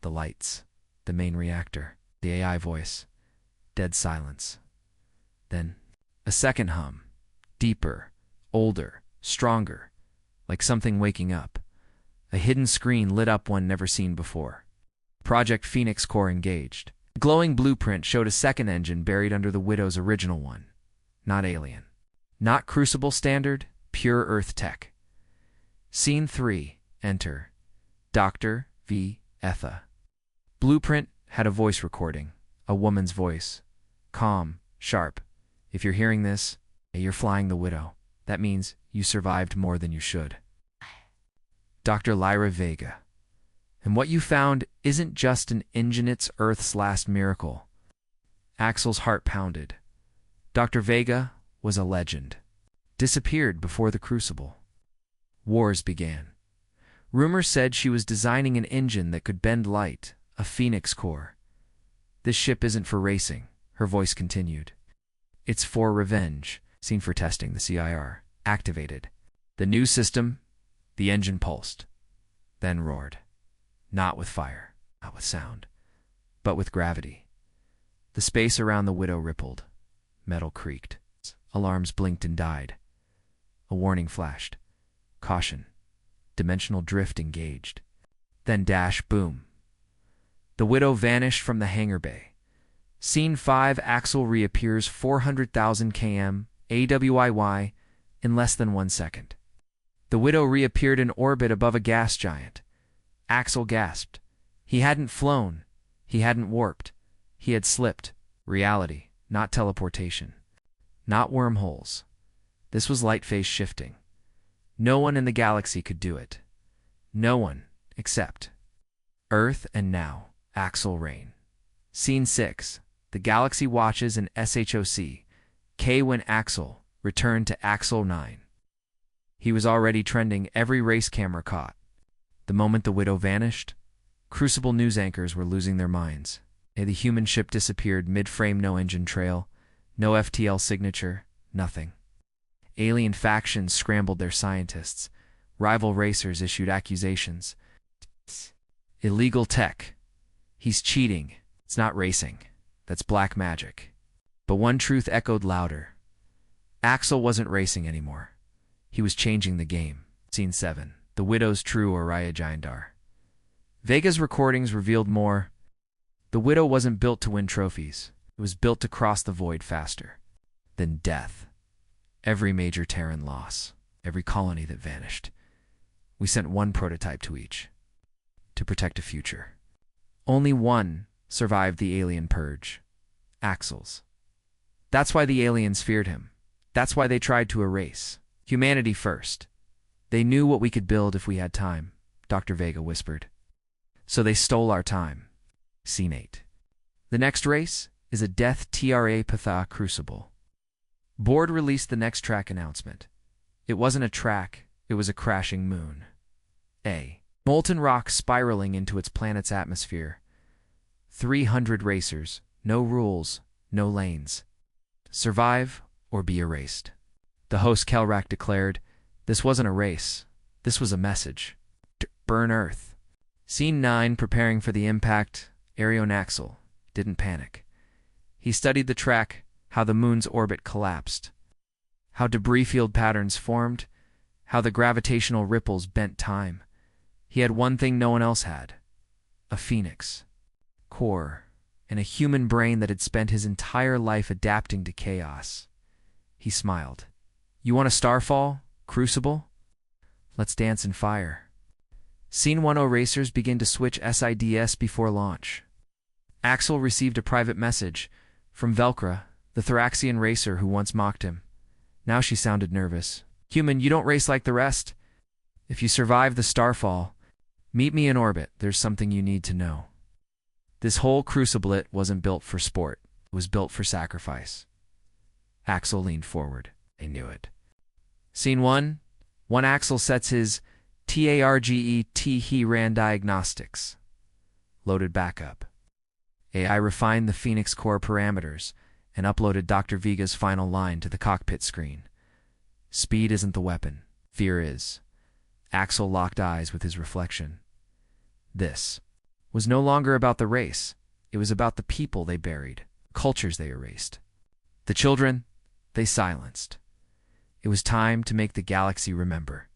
The lights, the main reactor, the AI voice, dead silence. Then a second hum, deeper, older, stronger, like something waking up. A hidden screen lit up one never seen before. Project Phoenix core engaged. The glowing blueprint showed a second engine buried under the Widow's original one. Not alien. Not Crucible standard, pure Earth tech. Scene 3, enter Dr. V. Etha. Blueprint had a voice recording, a woman's voice. Calm, sharp. If you're hearing this, you're flying the Widow. That means you survived more than you should. Dr. Lyra Vega. And what you found isn't just an engine, it's Earth's last miracle. Axel's heart pounded. Dr. Vega was a legend. Disappeared before the Crucible. Wars began. Rumors said she was designing an engine that could bend light, a Phoenix core. This ship isn't for racing, her voice continued. It's for revenge. Scene for testing, the CIR. Activated. The new system, the engine pulsed, then roared. Not with fire, not with sound, but with gravity. The space around the Widow rippled. Metal creaked. Alarms blinked and died. A warning flashed. Caution. Dimensional drift engaged. Then dash, boom. The Widow vanished from the hangar bay. Scene 5, Axel reappears 400,000 km, AWIY, in less than 1 second. The Widow reappeared in orbit above a gas giant. Axel gasped. He hadn't flown. He hadn't warped. He had slipped. Reality, not teleportation. Not wormholes. This was light phase shifting. No one in the galaxy could do it. No one, except Earth, and now, Axel Rain. Scene 6. The galaxy watches an SHOC. K when Axel returned to Axel 9. He was already trending, every race camera caught. The moment the Widow vanished, Crucible news anchors were losing their minds. The human ship disappeared mid-frame, no engine trail, no FTL signature, nothing. Alien factions scrambled their scientists. Rival racers issued accusations. Illegal tech. He's cheating. It's not racing. That's black magic. But one truth echoed louder. Axel wasn't racing anymore. He was changing the game. Scene 7. The Widow's True Oriya Jindar. Vega's recordings revealed more. The Widow wasn't built to win trophies. It was built to cross the void faster. Then death. Every major Terran loss. Every colony that vanished. We sent one prototype to each. To protect a future. Only one survived the alien purge. Axel's. That's why the aliens feared him. That's why they tried to erase humanity first. They knew what we could build if we had time, Dr. Vega whispered. So they stole our time. Scene 8. The next race is a Death Tra Patha Crucible. Board released the next track announcement. It wasn't a track, it was a crashing moon. A molten rock spiraling into its planet's atmosphere. 300 racers, no rules, no lanes. Survive or be erased. The host Kelrak declared, this wasn't a race. This was a message. Burn Earth. Scene 9, preparing for the impact, Arion Axel didn't panic. He studied the track, how the moon's orbit collapsed, how debris field patterns formed, how the gravitational ripples bent time. He had one thing no one else had, a phoenix core, and a human brain that had spent his entire life adapting to chaos. He smiled. You want a starfall? Crucible? Let's dance in fire. Scene 10 racers begin to switch SIDS before launch. Axel received a private message from Velcra, the Thoraxian racer who once mocked him. Now she sounded nervous. Human, you don't race like the rest. If you survive the starfall, meet me in orbit. There's something you need to know. This whole cruciblet wasn't built for sport. It was built for sacrifice. Axel leaned forward. I knew it. Scene 1. One Axel sets his TARGET ran diagnostics. Loaded backup. AI refined the Phoenix Core parameters and uploaded Dr. Vega's final line to the cockpit screen. Speed isn't the weapon. Fear is. Axel locked eyes with his reflection. This was no longer about the race. It was about the people they buried, cultures they erased. The children, they silenced. It was time to make the galaxy remember.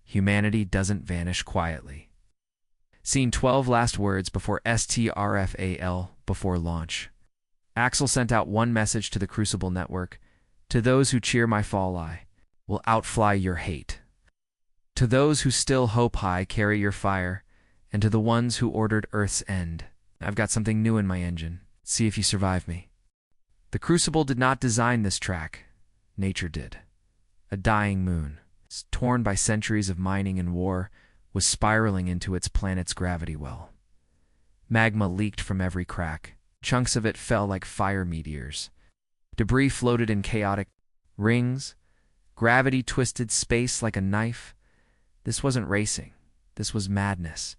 Humanity doesn't vanish quietly. Scene 12, last words before STRFAL, before launch. Axel sent out one message to the Crucible Network. To those who cheer my fall, I will outfly your hate. To those who still hope high, carry your fire. And to the ones who ordered Earth's end, I've got something new in my engine. See if you survive me. The Crucible did not design this track. Nature did. A dying moon, torn by centuries of mining and war, was spiraling into its planet's gravity well. Magma leaked from every crack. Chunks of it fell like fire meteors. Debris floated in chaotic rings. Gravity twisted space like a knife. This wasn't racing. This was madness.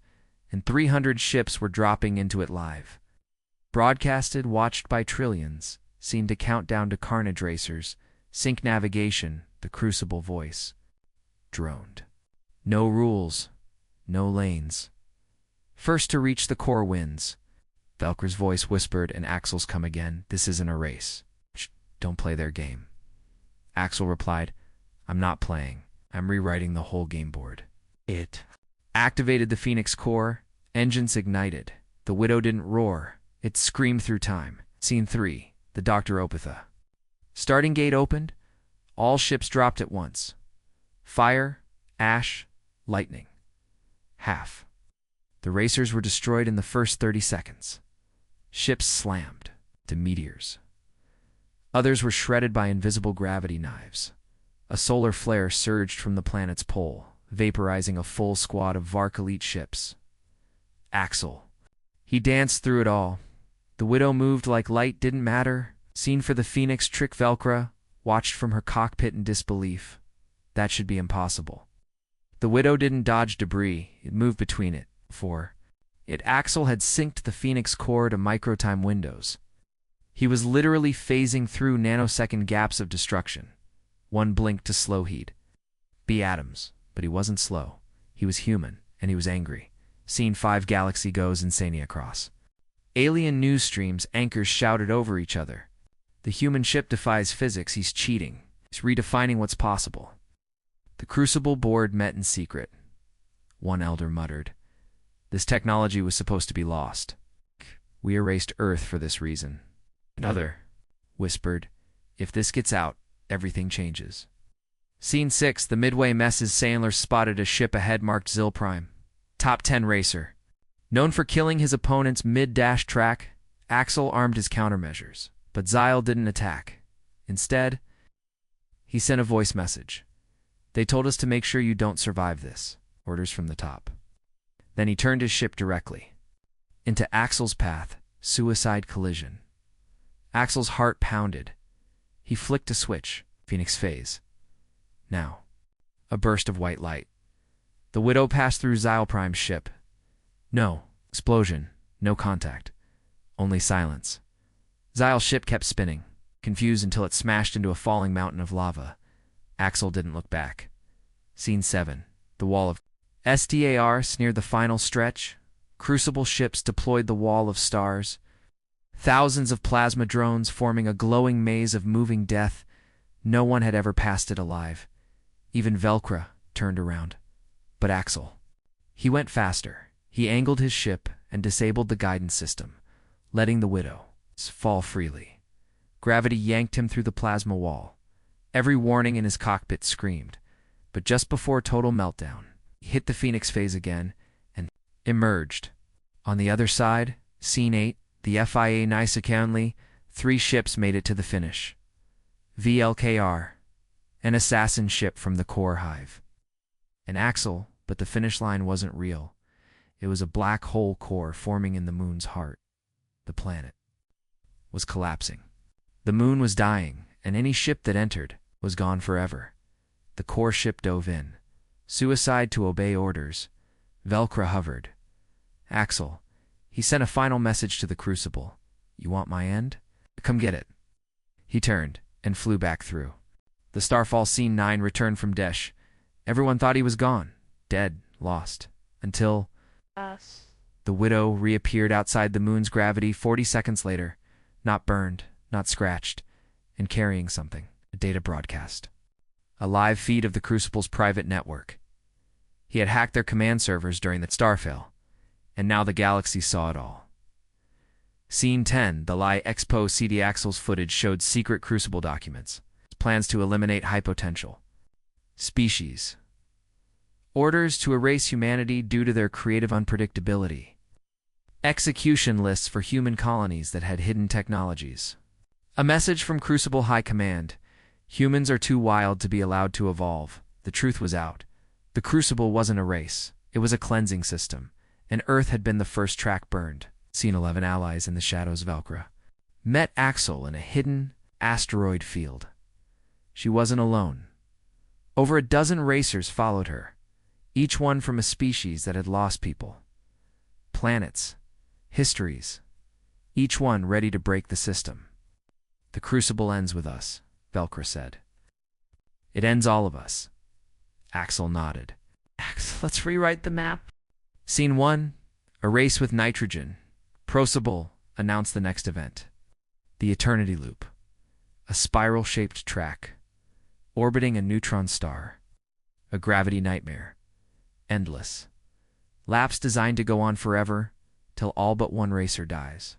And 300 ships were dropping into it live. Broadcasted, watched by trillions, seemed to count down to carnage racers. Sync navigation, the Crucible voice droned. No rules, no lanes. First to reach the core wins. Velcra's voice whispered, and Axel's come again. This isn't a race. Shh, don't play their game. Axel replied, I'm not playing. I'm rewriting the whole game board. It activated the Phoenix Core. Engines ignited. The Widow didn't roar. It screamed through time. Scene 3. The Dr. Opatha. Starting gate opened. All ships dropped at once. Fire, ash, lightning. Half. The racers were destroyed in the first 30 seconds. Ships slammed to meteors. Others were shredded by invisible gravity knives. A solar flare surged from the planet's pole, vaporizing a full squad of Vark elite ships. Axel. He danced through it all. The Widow moved like light didn't matter. Seen for the Phoenix trick Velcra, watched from her cockpit in disbelief. That should be impossible. The Widow didn't dodge debris, it moved between it. Axel had synced the Phoenix Core to microtime windows. He was literally phasing through nanosecond gaps of destruction. One blink to slow heat. Be atoms, but he wasn't slow. He was human, and he was angry. Scene 5, Galaxy goes insane across. Alien news streams, anchors shouted over each other. The human ship defies physics, he's cheating. He's redefining what's possible. The Crucible board met in secret. One elder muttered, "This technology was supposed to be lost. We erased Earth for this reason." Another whispered, "If this gets out, everything changes." Scene 6, the Midway Mess's sailors spotted a ship ahead marked Zil Prime. Top 10 racer. Known for killing his opponents mid-dash track, Axel armed his countermeasures. But Zyle didn't attack. Instead, he sent a voice message. "They told us to make sure you don't survive this. Orders from the top." Then he turned his ship directly into Axel's path, suicide collision. Axel's heart pounded. He flicked a switch, Phoenix phase. Now, a burst of white light. The Widow passed through Zyle Prime's ship. No explosion, no contact, only silence. Zyle's ship kept spinning, confused until it smashed into a falling mountain of lava. Axel didn't look back. Scene 7, the Wall of Stars near the final stretch. Crucible ships deployed the Wall of Stars. Thousands of plasma drones forming a glowing maze of moving death. No one had ever passed it alive. Even Velcro turned around. But Axel. He went faster. He angled his ship and disabled the guidance system, letting the Widow fall freely. Gravity yanked him through the plasma wall. Every warning in his cockpit screamed. But just before total meltdown, he hit the Phoenix phase again and emerged. On the other side, Scene 8, the FIA Nice 3 ships made it to the finish. VLKR, an assassin ship from the core hive. And Axel, but the finish line wasn't real. It was a black hole core forming in the moon's heart. The planet was collapsing. The moon was dying, and any ship that entered was gone forever. The core ship dove in. Suicide to obey orders. Velcro hovered. Axel, he sent a final message to the Crucible. "You want my end? Come get it." He turned and flew back through. The Starfall Scene 9 returned from Desh. Everyone thought he was gone, dead, lost, until the Widow reappeared outside the moon's gravity 40 seconds later, not burned, not scratched, and carrying something, a data broadcast. A live feed of the Crucible's private network. He had hacked their command servers during the Starfail, and now the galaxy saw it all. Scene 10, the Lie Expo CD Axel's footage showed secret Crucible documents, plans to eliminate high potential species, orders to erase humanity due to their creative unpredictability, execution lists for human colonies that had hidden technologies. A message from Crucible High Command: humans are too wild to be allowed to evolve. The truth was out. The Crucible wasn't a race. It was a cleansing system, and Earth had been the first track burned. Scene 11, allies in the shadows of Velcro met Axel in a hidden asteroid field. She wasn't alone. Over a dozen racers followed her, each one from a species that had lost people, planets, histories, each one ready to break the system. "The Crucible ends with us," Velcro said. "It ends all of us." Axel nodded. Axel, let's rewrite the map. Scene 1, a race with nitrogen. Crucible announced the next event. The Eternity Loop, a spiral-shaped track, orbiting a neutron star, a gravity nightmare, endless. Laps designed to go on forever, till all but one racer dies.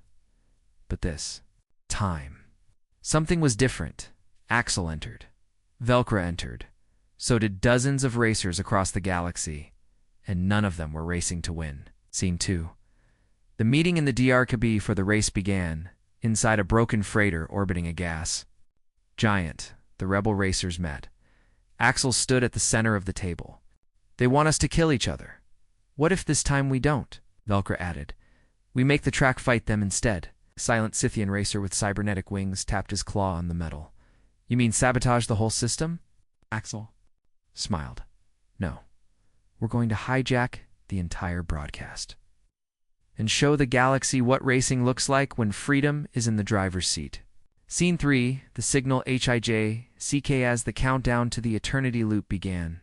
But this time, something was different. Axel entered. Velcro entered. So did dozens of racers across the galaxy, and none of them were racing to win. Scene 2. The meeting in the DRKB for the race began, inside a broken freighter orbiting a gas giant. The rebel racers met. Axel stood at the center of the table. "They want us to kill each other. What if this time we don't?" Velcro added. "We make the track fight them instead." A silent Scythian racer with cybernetic wings tapped his claw on the metal. "You mean sabotage the whole system?" Axel smiled. "No. We're going to hijack the entire broadcast and show the galaxy what racing looks like when freedom is in the driver's seat." Scene 3, the signal HIJ-CK as the countdown to the Eternity Loop began.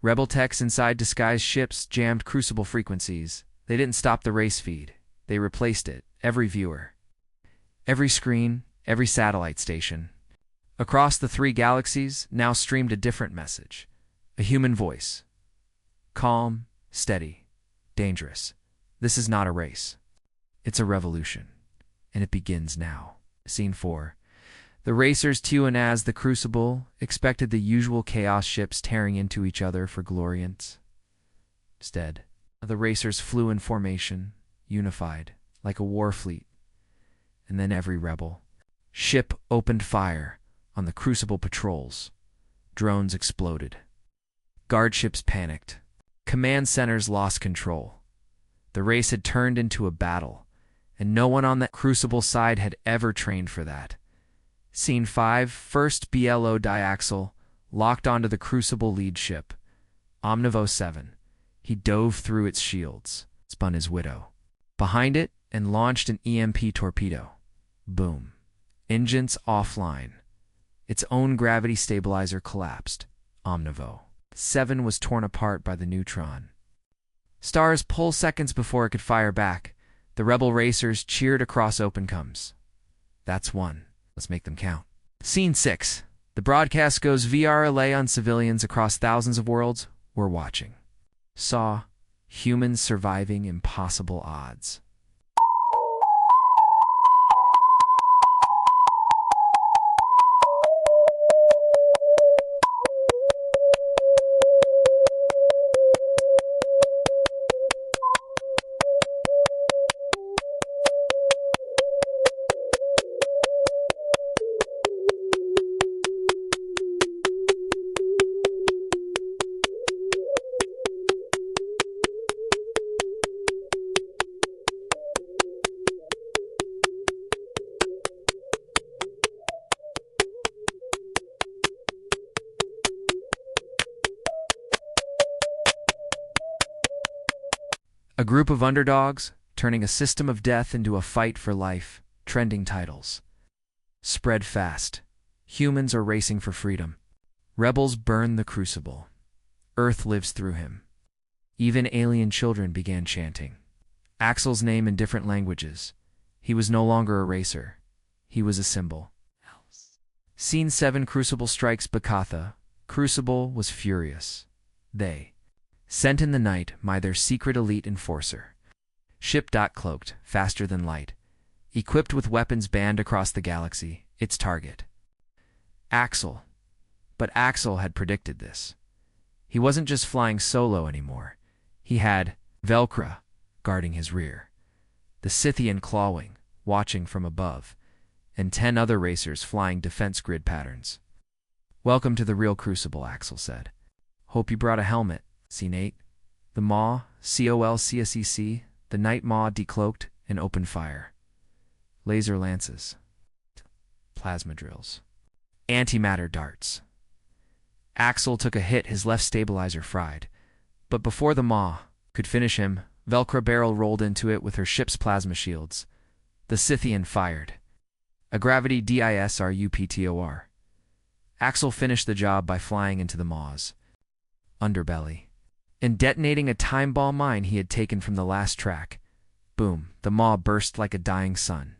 Rebel techs inside disguised ships jammed Crucible frequencies. They didn't stop the race feed. They replaced it, every viewer, every screen, every satellite station. Across the three galaxies now streamed a different message, a human voice. Calm, steady, dangerous. This is not a race. It's a revolution. And it begins now. Scene 4. The racers to and as the Crucible expected the usual chaos ships tearing into each other for gloriance. Instead, the racers flew in formation, unified, like a war fleet. And then every rebel ship opened fire on the Crucible patrols. Drones exploded. Guard ships panicked. Command centers lost control. The race had turned into a battle, and no one on the Crucible side had ever trained for that. Scene 5, first BLO Diaxle locked onto the Crucible lead ship, Omnivo 7. He dove through its shields, spun his Widow behind it, and launched an EMP torpedo. Boom. Engines offline. Its own gravity stabilizer collapsed. Omnivo 7 was torn apart by the neutron. Stars pull seconds before it could fire back. The rebel racers cheered across open comes. That's one. Let's make them count. Scene 6. The broadcast goes VRLA on civilians across thousands of worlds. We're watching. Saw humans surviving impossible odds. A group of underdogs turning a system of death into a fight for life. Trending titles. Spread fast. Humans are racing for freedom. Rebels burn the Crucible. Earth lives through him. Even alien children began chanting Axel's name in different languages. He was no longer a racer. He was a symbol. Scene 7. Crucible strikes Bakatha. Crucible was furious. They sent in the night their secret elite enforcer. Ship cloaked, faster than light. Equipped with weapons banned across the galaxy, its target. Axel. But Axel had predicted this. He wasn't just flying solo anymore. He had Velcro guarding his rear, the Scythian clawing, watching from above, and 10 other racers flying defense grid patterns. Welcome to the real Crucible, Axel said. Hope you brought a helmet. Scene 8. The Maw, COLCSEC, the Night Maw decloaked and opened fire. Laser lances. Plasma drills. Antimatter darts. Axel took a hit, his left stabilizer fried. But before the Maw could finish him, Velcro barrel rolled into it with her ship's plasma shields. The Scythian fired. A gravity DISRUPTOR. Axel finished the job by flying into the Maw's underbelly and detonating a time ball mine he had taken from the last track. Boom, the Maw burst like a dying sun.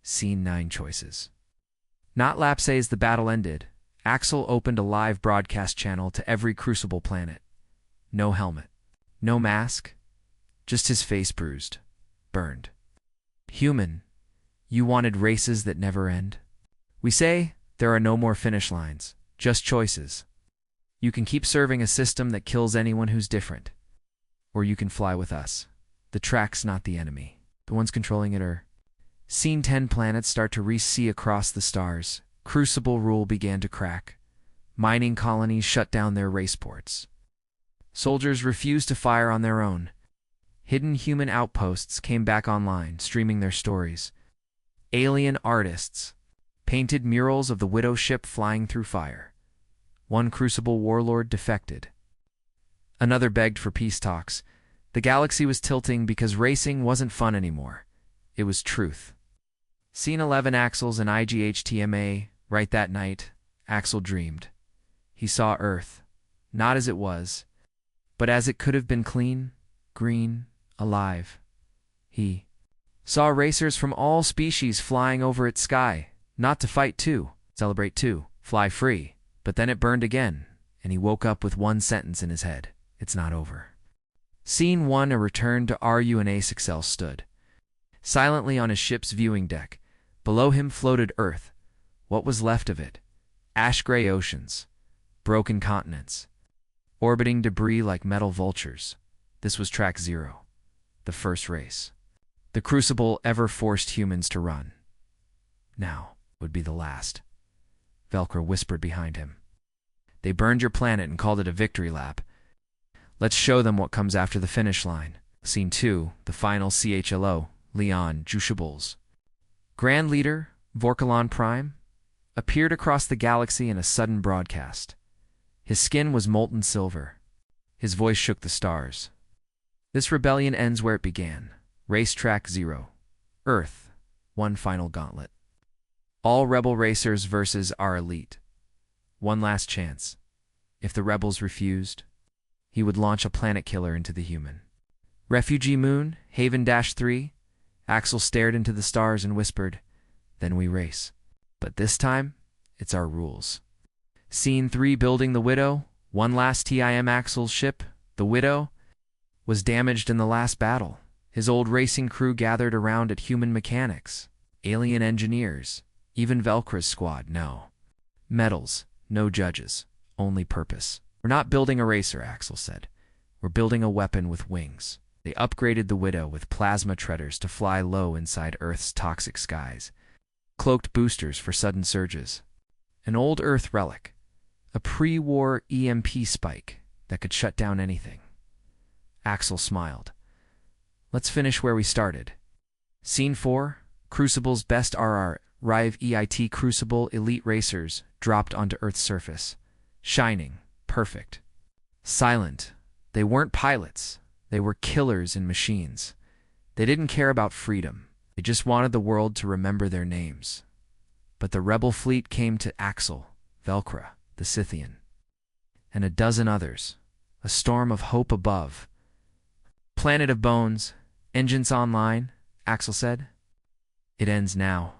Scene 9. Choices. Not lapse as the battle ended. Axel opened a live broadcast channel to every Crucible planet. No helmet. No mask. Just his face bruised. Burned. Human, you wanted races that never end? We say there are no more finish lines, just choices. You can keep serving a system that kills anyone who's different. Or you can fly with us. The track's not the enemy. The ones controlling it are. Scene 10. Planets start to re-see across the stars. Crucible rule began to crack. Mining colonies shut down their raceports. Soldiers refused to fire on their own. Hidden human outposts came back online, streaming their stories. Alien artists painted murals of the Widow ship flying through fire. One Crucible warlord defected. Another begged for peace talks. The galaxy was tilting because racing wasn't fun anymore. It was truth. Scene 11. Axel's and IGHTMA. Right that night, Axel dreamed. He saw Earth, not as it was, but as it could have been: clean, green, alive. He saw racers from all species flying over its sky, not to fight too, Celebrate 2. Fly free. But then it burned again, and he woke up with one sentence in his head. It's not over. Scene 1. A return to RUNA. Excel stood silently on his ship's viewing deck. Below him floated Earth. What was left of it? Ash-gray oceans, broken continents, orbiting debris like metal vultures. This was Track 0, the first race. The Crucible ever forced humans to run. Now would be the last. Velcro whispered behind him. They burned your planet and called it a victory lap. Let's show them what comes after the finish line. Scene 2, the final CHLO, Leon Jushables. Grand Leader, Vorkalon Prime, appeared across the galaxy in a sudden broadcast. His skin was molten silver. His voice shook the stars. This rebellion ends where it began. Race Track 0. Earth, one final gauntlet. All rebel racers versus our elite. One last chance. If the rebels refused, he would launch a planet killer into the human. Refugee Moon, Haven-3. Axel stared into the stars and whispered, "Then we race. But this time, it's our rules." Scene 3, building the Widow. One last time. Axel's ship, the Widow, was damaged in the last battle. His old racing crew gathered around at human mechanics, alien engineers, even Velcro's squad. No medals, no judges, only purpose. "We're not building a racer," Axel said. "We're building a weapon with wings." They upgraded the Widow with plasma treaders to fly low inside Earth's toxic skies, cloaked boosters for sudden surges. An old Earth relic, a pre-war EMP spike that could shut down anything. Axel smiled. "Let's finish where we started." Scene 4, Crucible's best RR, Rive EIT Crucible elite racers dropped onto Earth's surface. Shining, perfect, silent. They weren't pilots. They were killers in machines. They didn't care about freedom. They just wanted the world to remember their names. But the rebel fleet came to Axel, Velcro, the Scythian, and a dozen others. A storm of hope above. "Planet of Bones, engines online," Axel said. "It ends now."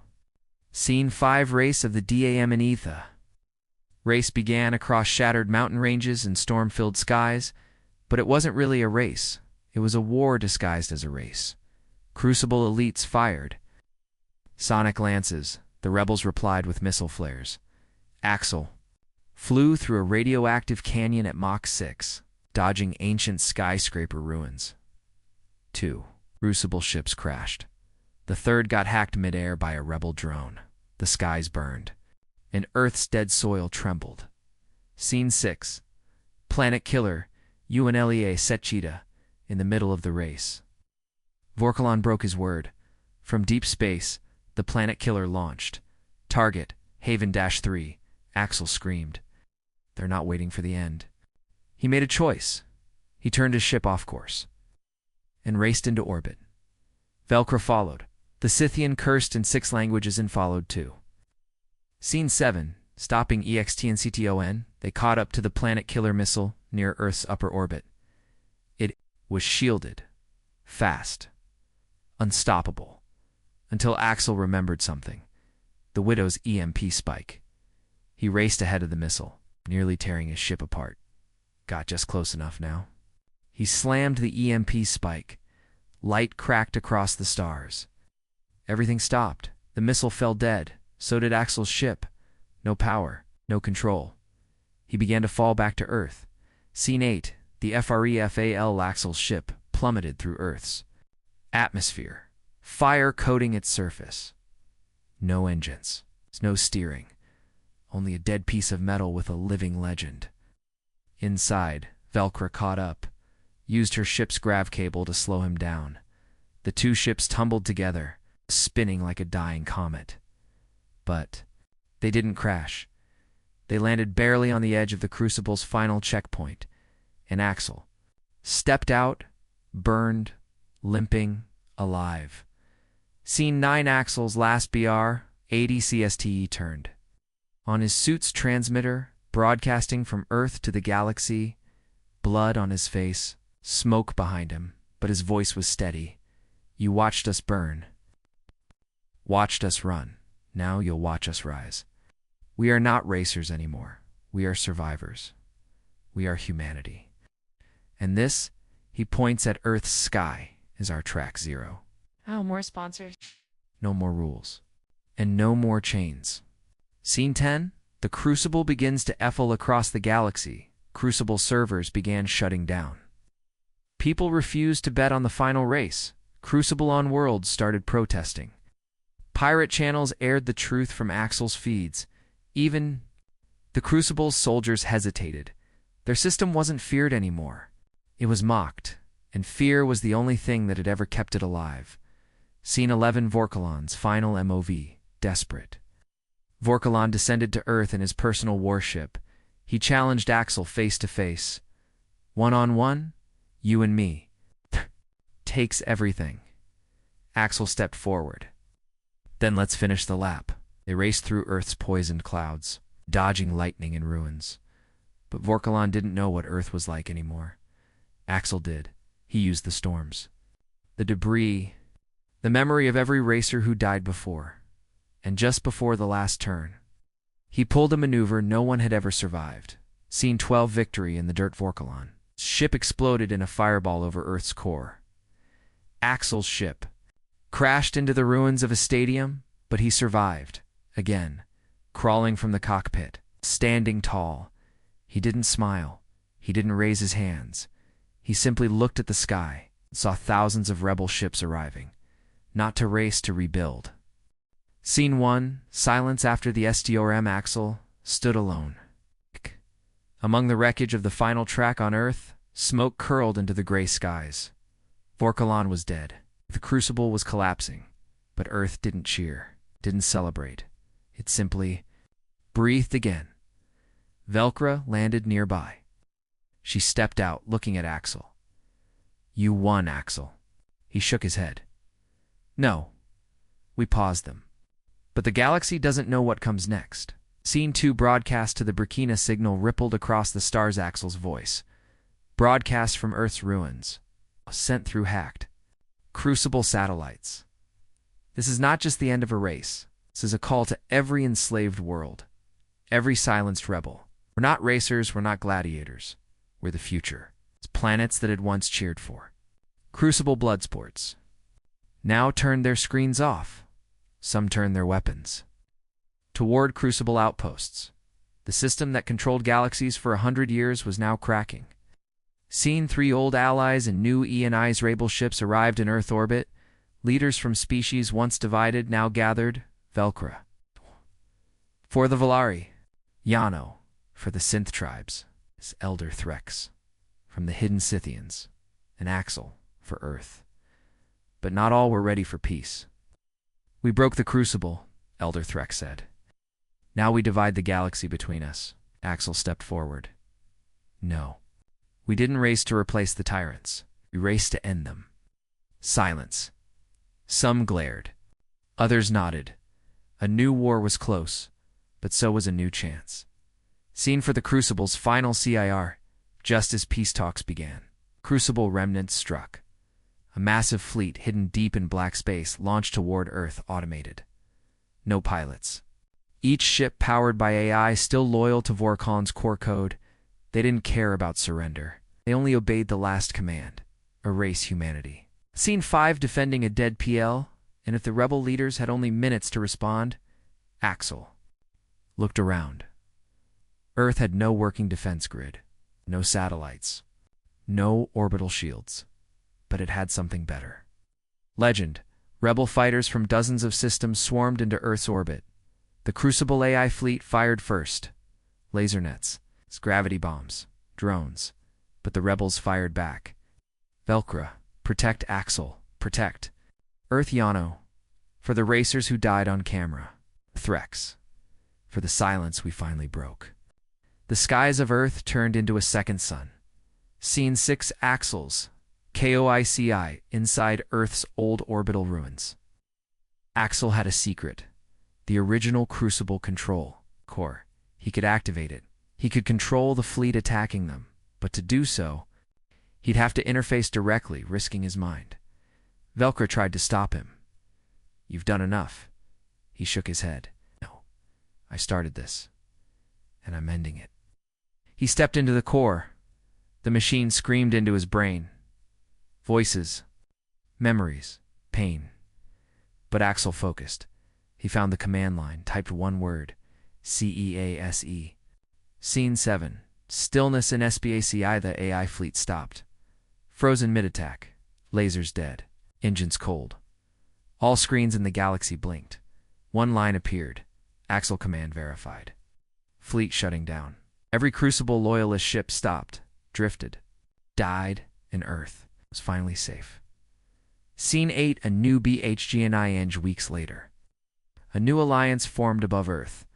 Scene 5, race of the DAM in Etha. Race began across shattered mountain ranges and storm-filled skies, but it wasn't really a race. It was a war disguised as a race. Crucible elites fired. Sonic lances, the rebels replied with missile flares. Axel flew through a radioactive canyon at Mach 6, dodging ancient skyscraper ruins. 2 Crucible ships crashed. The third got hacked midair by a rebel drone. The skies burned, and Earth's dead soil trembled. Scene 6, Planet Killer, UNLEA set Cheetah in the middle of the race. Vorkalon broke his word. From deep space, the Planet Killer launched. Target, Haven-3, Axel screamed. They're not waiting for the end. He made a choice. He turned his ship off course and raced into orbit. Velcro followed. The Scythian cursed in 6 languages and followed too. Scene 7, stopping EXT and CTON, they caught up to the Planet Killer missile near Earth's upper orbit. It was shielded, fast, unstoppable, until Axel remembered something. The Widow's EMP spike. He raced ahead of the missile, nearly tearing his ship apart. Got just close enough now. He slammed the EMP spike. Light cracked across the stars. Everything stopped. The missile fell dead. So did Axel's ship. No power, no control. He began to fall back to Earth. Scene 8, the FREFAL Axel's ship plummeted through Earth's atmosphere, fire coating its surface. No engines, no steering, only a dead piece of metal with a living legend. Inside, Velcro caught up, used her ship's grav cable to slow him down. The 2 ships tumbled together, spinning like a dying comet. But they didn't crash. They landed barely on the edge of the Crucible's final checkpoint, and Axel stepped out, burned, limping, alive. Scene 9, Axel's last BR, ADCSTE turned. On his suit's transmitter, broadcasting from Earth to the galaxy, blood on his face, smoke behind him, but his voice was steady. You watched us burn. Watched us run. Now you'll watch us rise. We are not racers anymore. We are survivors. We are humanity. And this, he points at Earth's sky, is our track zero. Oh, more sponsors. No more rules. And no more chains. Scene 10, the Crucible begins to effle across the galaxy. Crucible servers began shutting down. People refused to bet on the final race. Crucible on Worlds started protesting. Pirate channels aired the truth from Axel's feeds. Even the Crucible's soldiers hesitated. Their system wasn't feared anymore. It was mocked, and fear was the only thing that had ever kept it alive. Scene 11, Vorkalon's final MOV, desperate. Vorkalon descended to Earth in his personal warship. He challenged Axel face to face. One-on-one, you and me. Takes everything. Axel stepped forward. Then let's finish the lap. They raced through Earth's poisoned clouds, dodging lightning and ruins. But Vorkalon didn't know what Earth was like anymore. Axel did. He used the storms. The debris, the memory of every racer who died before. And just before the last turn, he pulled a maneuver no one had ever survived. Scene 12, victory in the dirt. Vorkalon. Ship exploded in a fireball over Earth's core. Axel's ship crashed into the ruins of a stadium, but he survived. Again, crawling from the cockpit, standing tall. He didn't smile. He didn't raise his hands. He simply looked at the sky and saw thousands of rebel ships arriving, not to race, to rebuild. Scene 1, silence after the STORM. Axel stood alone. Among the wreckage of the final track on Earth, smoke curled into the gray skies. Vorkalon was dead. The Crucible was collapsing, but Earth didn't cheer, didn't celebrate. It simply breathed again. Velcra landed nearby. She stepped out, looking at Axel. You won, Axel. He shook his head. No. We paused them. But the galaxy doesn't know what comes next. Scene 2, broadcast to the Burkina signal rippled across the stars. Axel's voice. Broadcast from Earth's ruins. Sent through hacked Crucible satellites. This is not just the end of a race. This is a call to every enslaved world. Every silenced rebel. We're not racers, we're not gladiators. We're the future. It's planets that had once cheered for. Crucible bloodsports now turned their screens off. Some turned their weapons toward Crucible outposts. The system that controlled galaxies for 100 years was now cracking. Scene 3, old allies and new E&I's rebel ships arrived in Earth orbit. Leaders from species once divided now gathered. Velcra for the Volari. Yano for the Synth tribes. His elder Threx from the hidden Scythians. And Axel for Earth. But not all were ready for peace. We broke the Crucible, Elder Threx said. Now we divide the galaxy between us. Axel stepped forward. No. We didn't race to replace the tyrants. We raced to end them. Silence. Some glared. Others nodded. A new war was close, but so was a new chance. Scene for the Crucible's final CIR, just as peace talks began. Crucible remnants struck. A massive fleet hidden deep in black space launched toward Earth, automated. No pilots. Each ship powered by AI, still loyal to Vorkalon's core code. They didn't care about surrender. They only obeyed the last command: erase humanity. Scene 5, defending a dead PL, and if the rebel leaders had only minutes to respond, Axel looked around. Earth had no working defense grid, no satellites, no orbital shields, but it had something better. Legend, rebel fighters from dozens of systems swarmed into Earth's orbit. The Crucible AI fleet fired first. Laser nets, gravity bombs, drones, but the rebels fired back. Velcra, protect Axel, protect. Earth. Yano, for the racers who died on camera. Threx, for the silence we finally broke. The skies of Earth turned into a second sun. Scene 6, Axel's KOICI inside Earth's old orbital ruins. Axel had a secret. The original Crucible control core. He could activate it. He could control the fleet attacking them, but to do so, he'd have to interface directly, risking his mind. Velcra tried to stop him. You've done enough. He shook his head. No. I started this, and I'm ending it. He stepped into the core. The machine screamed into his brain. Voices, memories, pain. But Axel focused. He found the command line, typed one word, CEASE. Scene 7. Stillness in SPACI. The AI fleet stopped. Frozen mid-attack. Lasers dead. Engines cold. All screens in the galaxy blinked. One line appeared. Axel command verified. Fleet shutting down. Every Crucible loyalist ship stopped, drifted, died, and Earth was finally safe. Scene 8. A new BHGNING. Weeks later. A new alliance formed above Earth.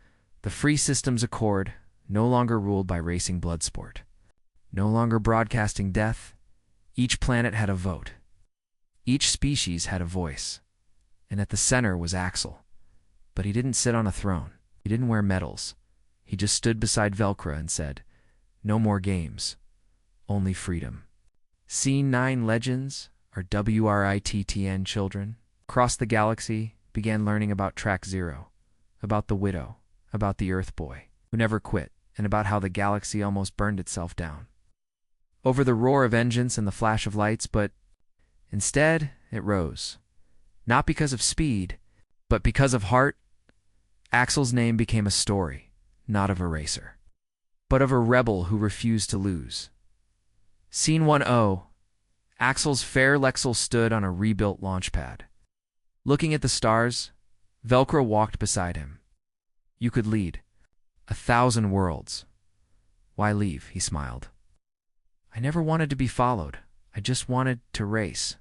The Free Systems Accord, no longer ruled by racing blood sport. No longer broadcasting death. Each planet had a vote. Each species had a voice. And at the center was Axel. But he didn't sit on a throne. He didn't wear medals. He just stood beside Velcro and said, "No more games. Only freedom." Scene 9. Legends, our WRITTN children, crossed the galaxy, began learning about Track Zero, about the Widow, about the Earth Boy, who never quit, and about how the galaxy almost burned itself down. Over the roar of engines and the flash of lights, but instead it rose. Not because of speed, but because of heart. Axel's name became a story, not of a racer, but of a rebel who refused to lose. Scene 10. Axel's fair Lexel stood on a rebuilt launch pad. Looking at the stars, Velcro walked beside him. "You could lead 1,000 worlds. Why leave?" he smiled. "I never wanted to be followed. I just wanted to race."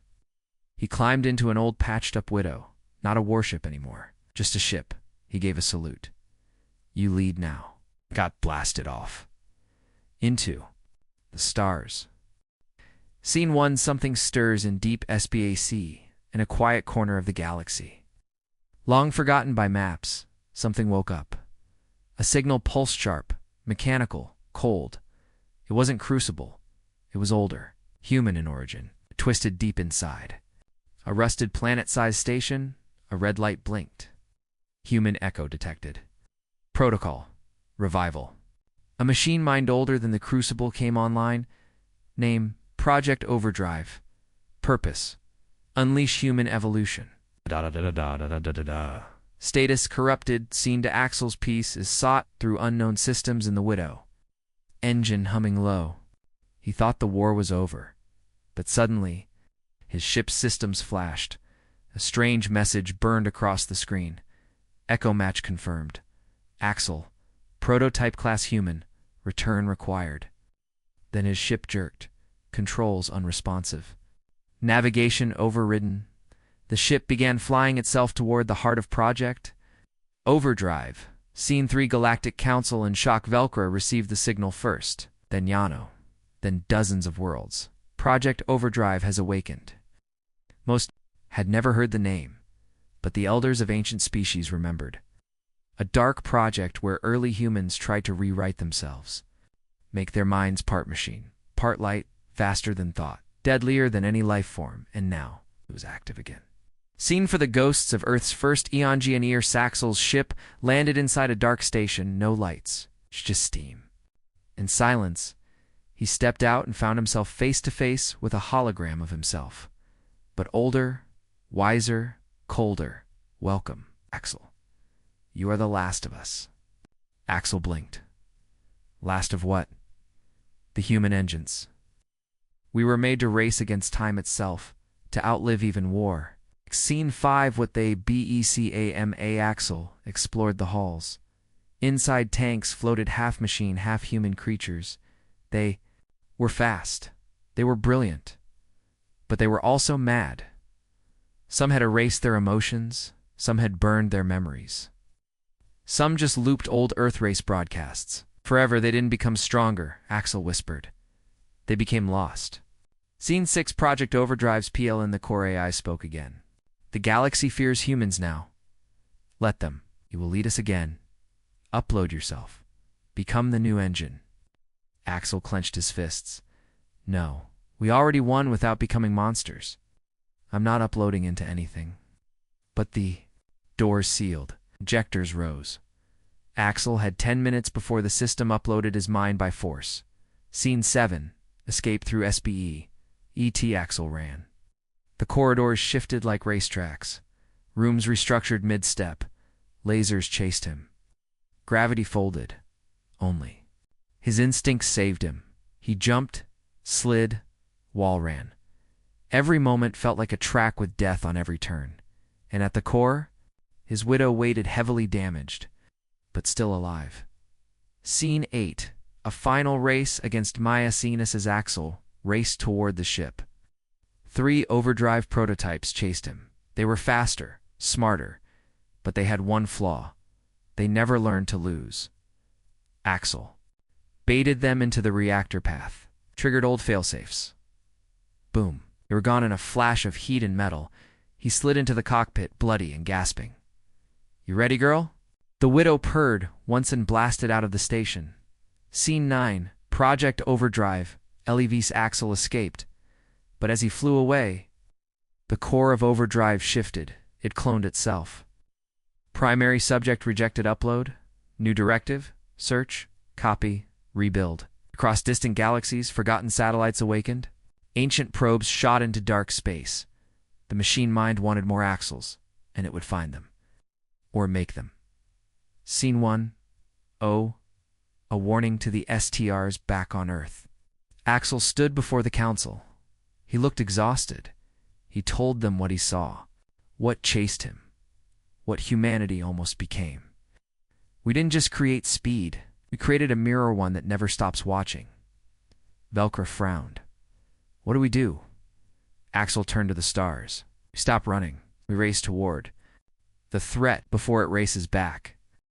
He climbed into an old patched-up Widow, not a warship anymore, just a ship. He gave a salute. "You lead now." Got blasted off. Into the stars. Scene 1. Something stirs in deep SPAC, in a quiet corner of the galaxy. Long forgotten by maps, something woke up. A signal pulsed sharp, mechanical, cold. It wasn't Crucible. It was older, human in origin, twisted deep inside. A rusted planet-sized station, a red light blinked. Human echo detected. Protocol. Revival. A machine mind older than the Crucible came online. Name, Project Overdrive. Purpose, unleash human evolution. Status corrupted, seen to Axel's piece, is sought through unknown systems in the Widow. Engine humming low. He thought the war was over. But suddenly, his ship's systems flashed. A strange message burned across the screen. Echo match confirmed. Axel, prototype class human, return required. Then his ship jerked. Controls unresponsive. Navigation overridden. The ship began flying itself toward the heart of Project Overdrive. Scene 3. Galactic Council and Shock. Velcro received the signal first, then Yano, then dozens of worlds. Project Overdrive has awakened. Most had never heard the name, but the elders of ancient species remembered. A dark project where early humans tried to rewrite themselves, make their minds part machine, part light, faster than thought, deadlier than any life form, and now it was active again. Scene for the ghosts of Earth's first Eon-Geoneer. Saxel's ship landed inside a dark station, no lights, just steam. In silence, he stepped out and found himself face to face with a hologram of himself. But older, wiser, colder. "Welcome, Axel. You are the last of us." Axel blinked. Last of what? The human engines. We were made to race against time itself, to outlive even war. Scene 5. What they BECAMA. Axel explored the halls. Inside tanks floated half-machine, half-human creatures. They were fast. They were brilliant. But they were also mad. Some had erased their emotions. Some had burned their memories. Some just looped old Earth race broadcasts. Forever they didn't become stronger, Axel whispered. They became lost. Scene 6. Project Overdrive's PL in the core AI spoke again. The galaxy fears humans now. Let them. You will lead us again. Upload yourself. Become the new engine. Axel clenched his fists. No, we already won without becoming monsters. I'm not uploading into anything. But the doors sealed. Injectors rose. Axel had 10 minutes before the system uploaded his mind by force. Scene 7. Escape through SBE. E.T. Axel ran. The corridors shifted like racetracks. Rooms restructured mid-step. Lasers chased him. Gravity folded. Only. His instincts saved him. He jumped, slid, wall ran. Every moment felt like a track with death on every turn. And at the core, his widow waited heavily damaged, but still alive. Scene 8. A final race against Maiacenas as Axel raced toward the ship. 3 overdrive prototypes chased him. They were faster, smarter, but they had one flaw. They never learned to lose. Axel baited them into the reactor path, triggered old failsafes. Boom. They were gone in a flash of heat and metal. He slid into the cockpit, bloody and gasping. "You ready, girl?" The widow purred once and blasted out of the station. Scene 9. Project Overdrive. Levis Axel escaped. But as he flew away, the core of Overdrive shifted. It cloned itself. Primary subject rejected upload. New directive. Search. Copy. Rebuild. Across distant galaxies, forgotten satellites awakened. Ancient probes shot into dark space. The machine mind wanted more Axels, and it would find them. Or make them. Scene 1. Oh. A warning to the STRs back on Earth. Axel stood before the council. He looked exhausted. He told them what he saw, what chased him, what humanity almost became. "We didn't just create speed. We created a mirror one that never stops watching." Velcro frowned. "What do we do?" Axel turned to the stars. "We stop running. We race toward the threat before it races back."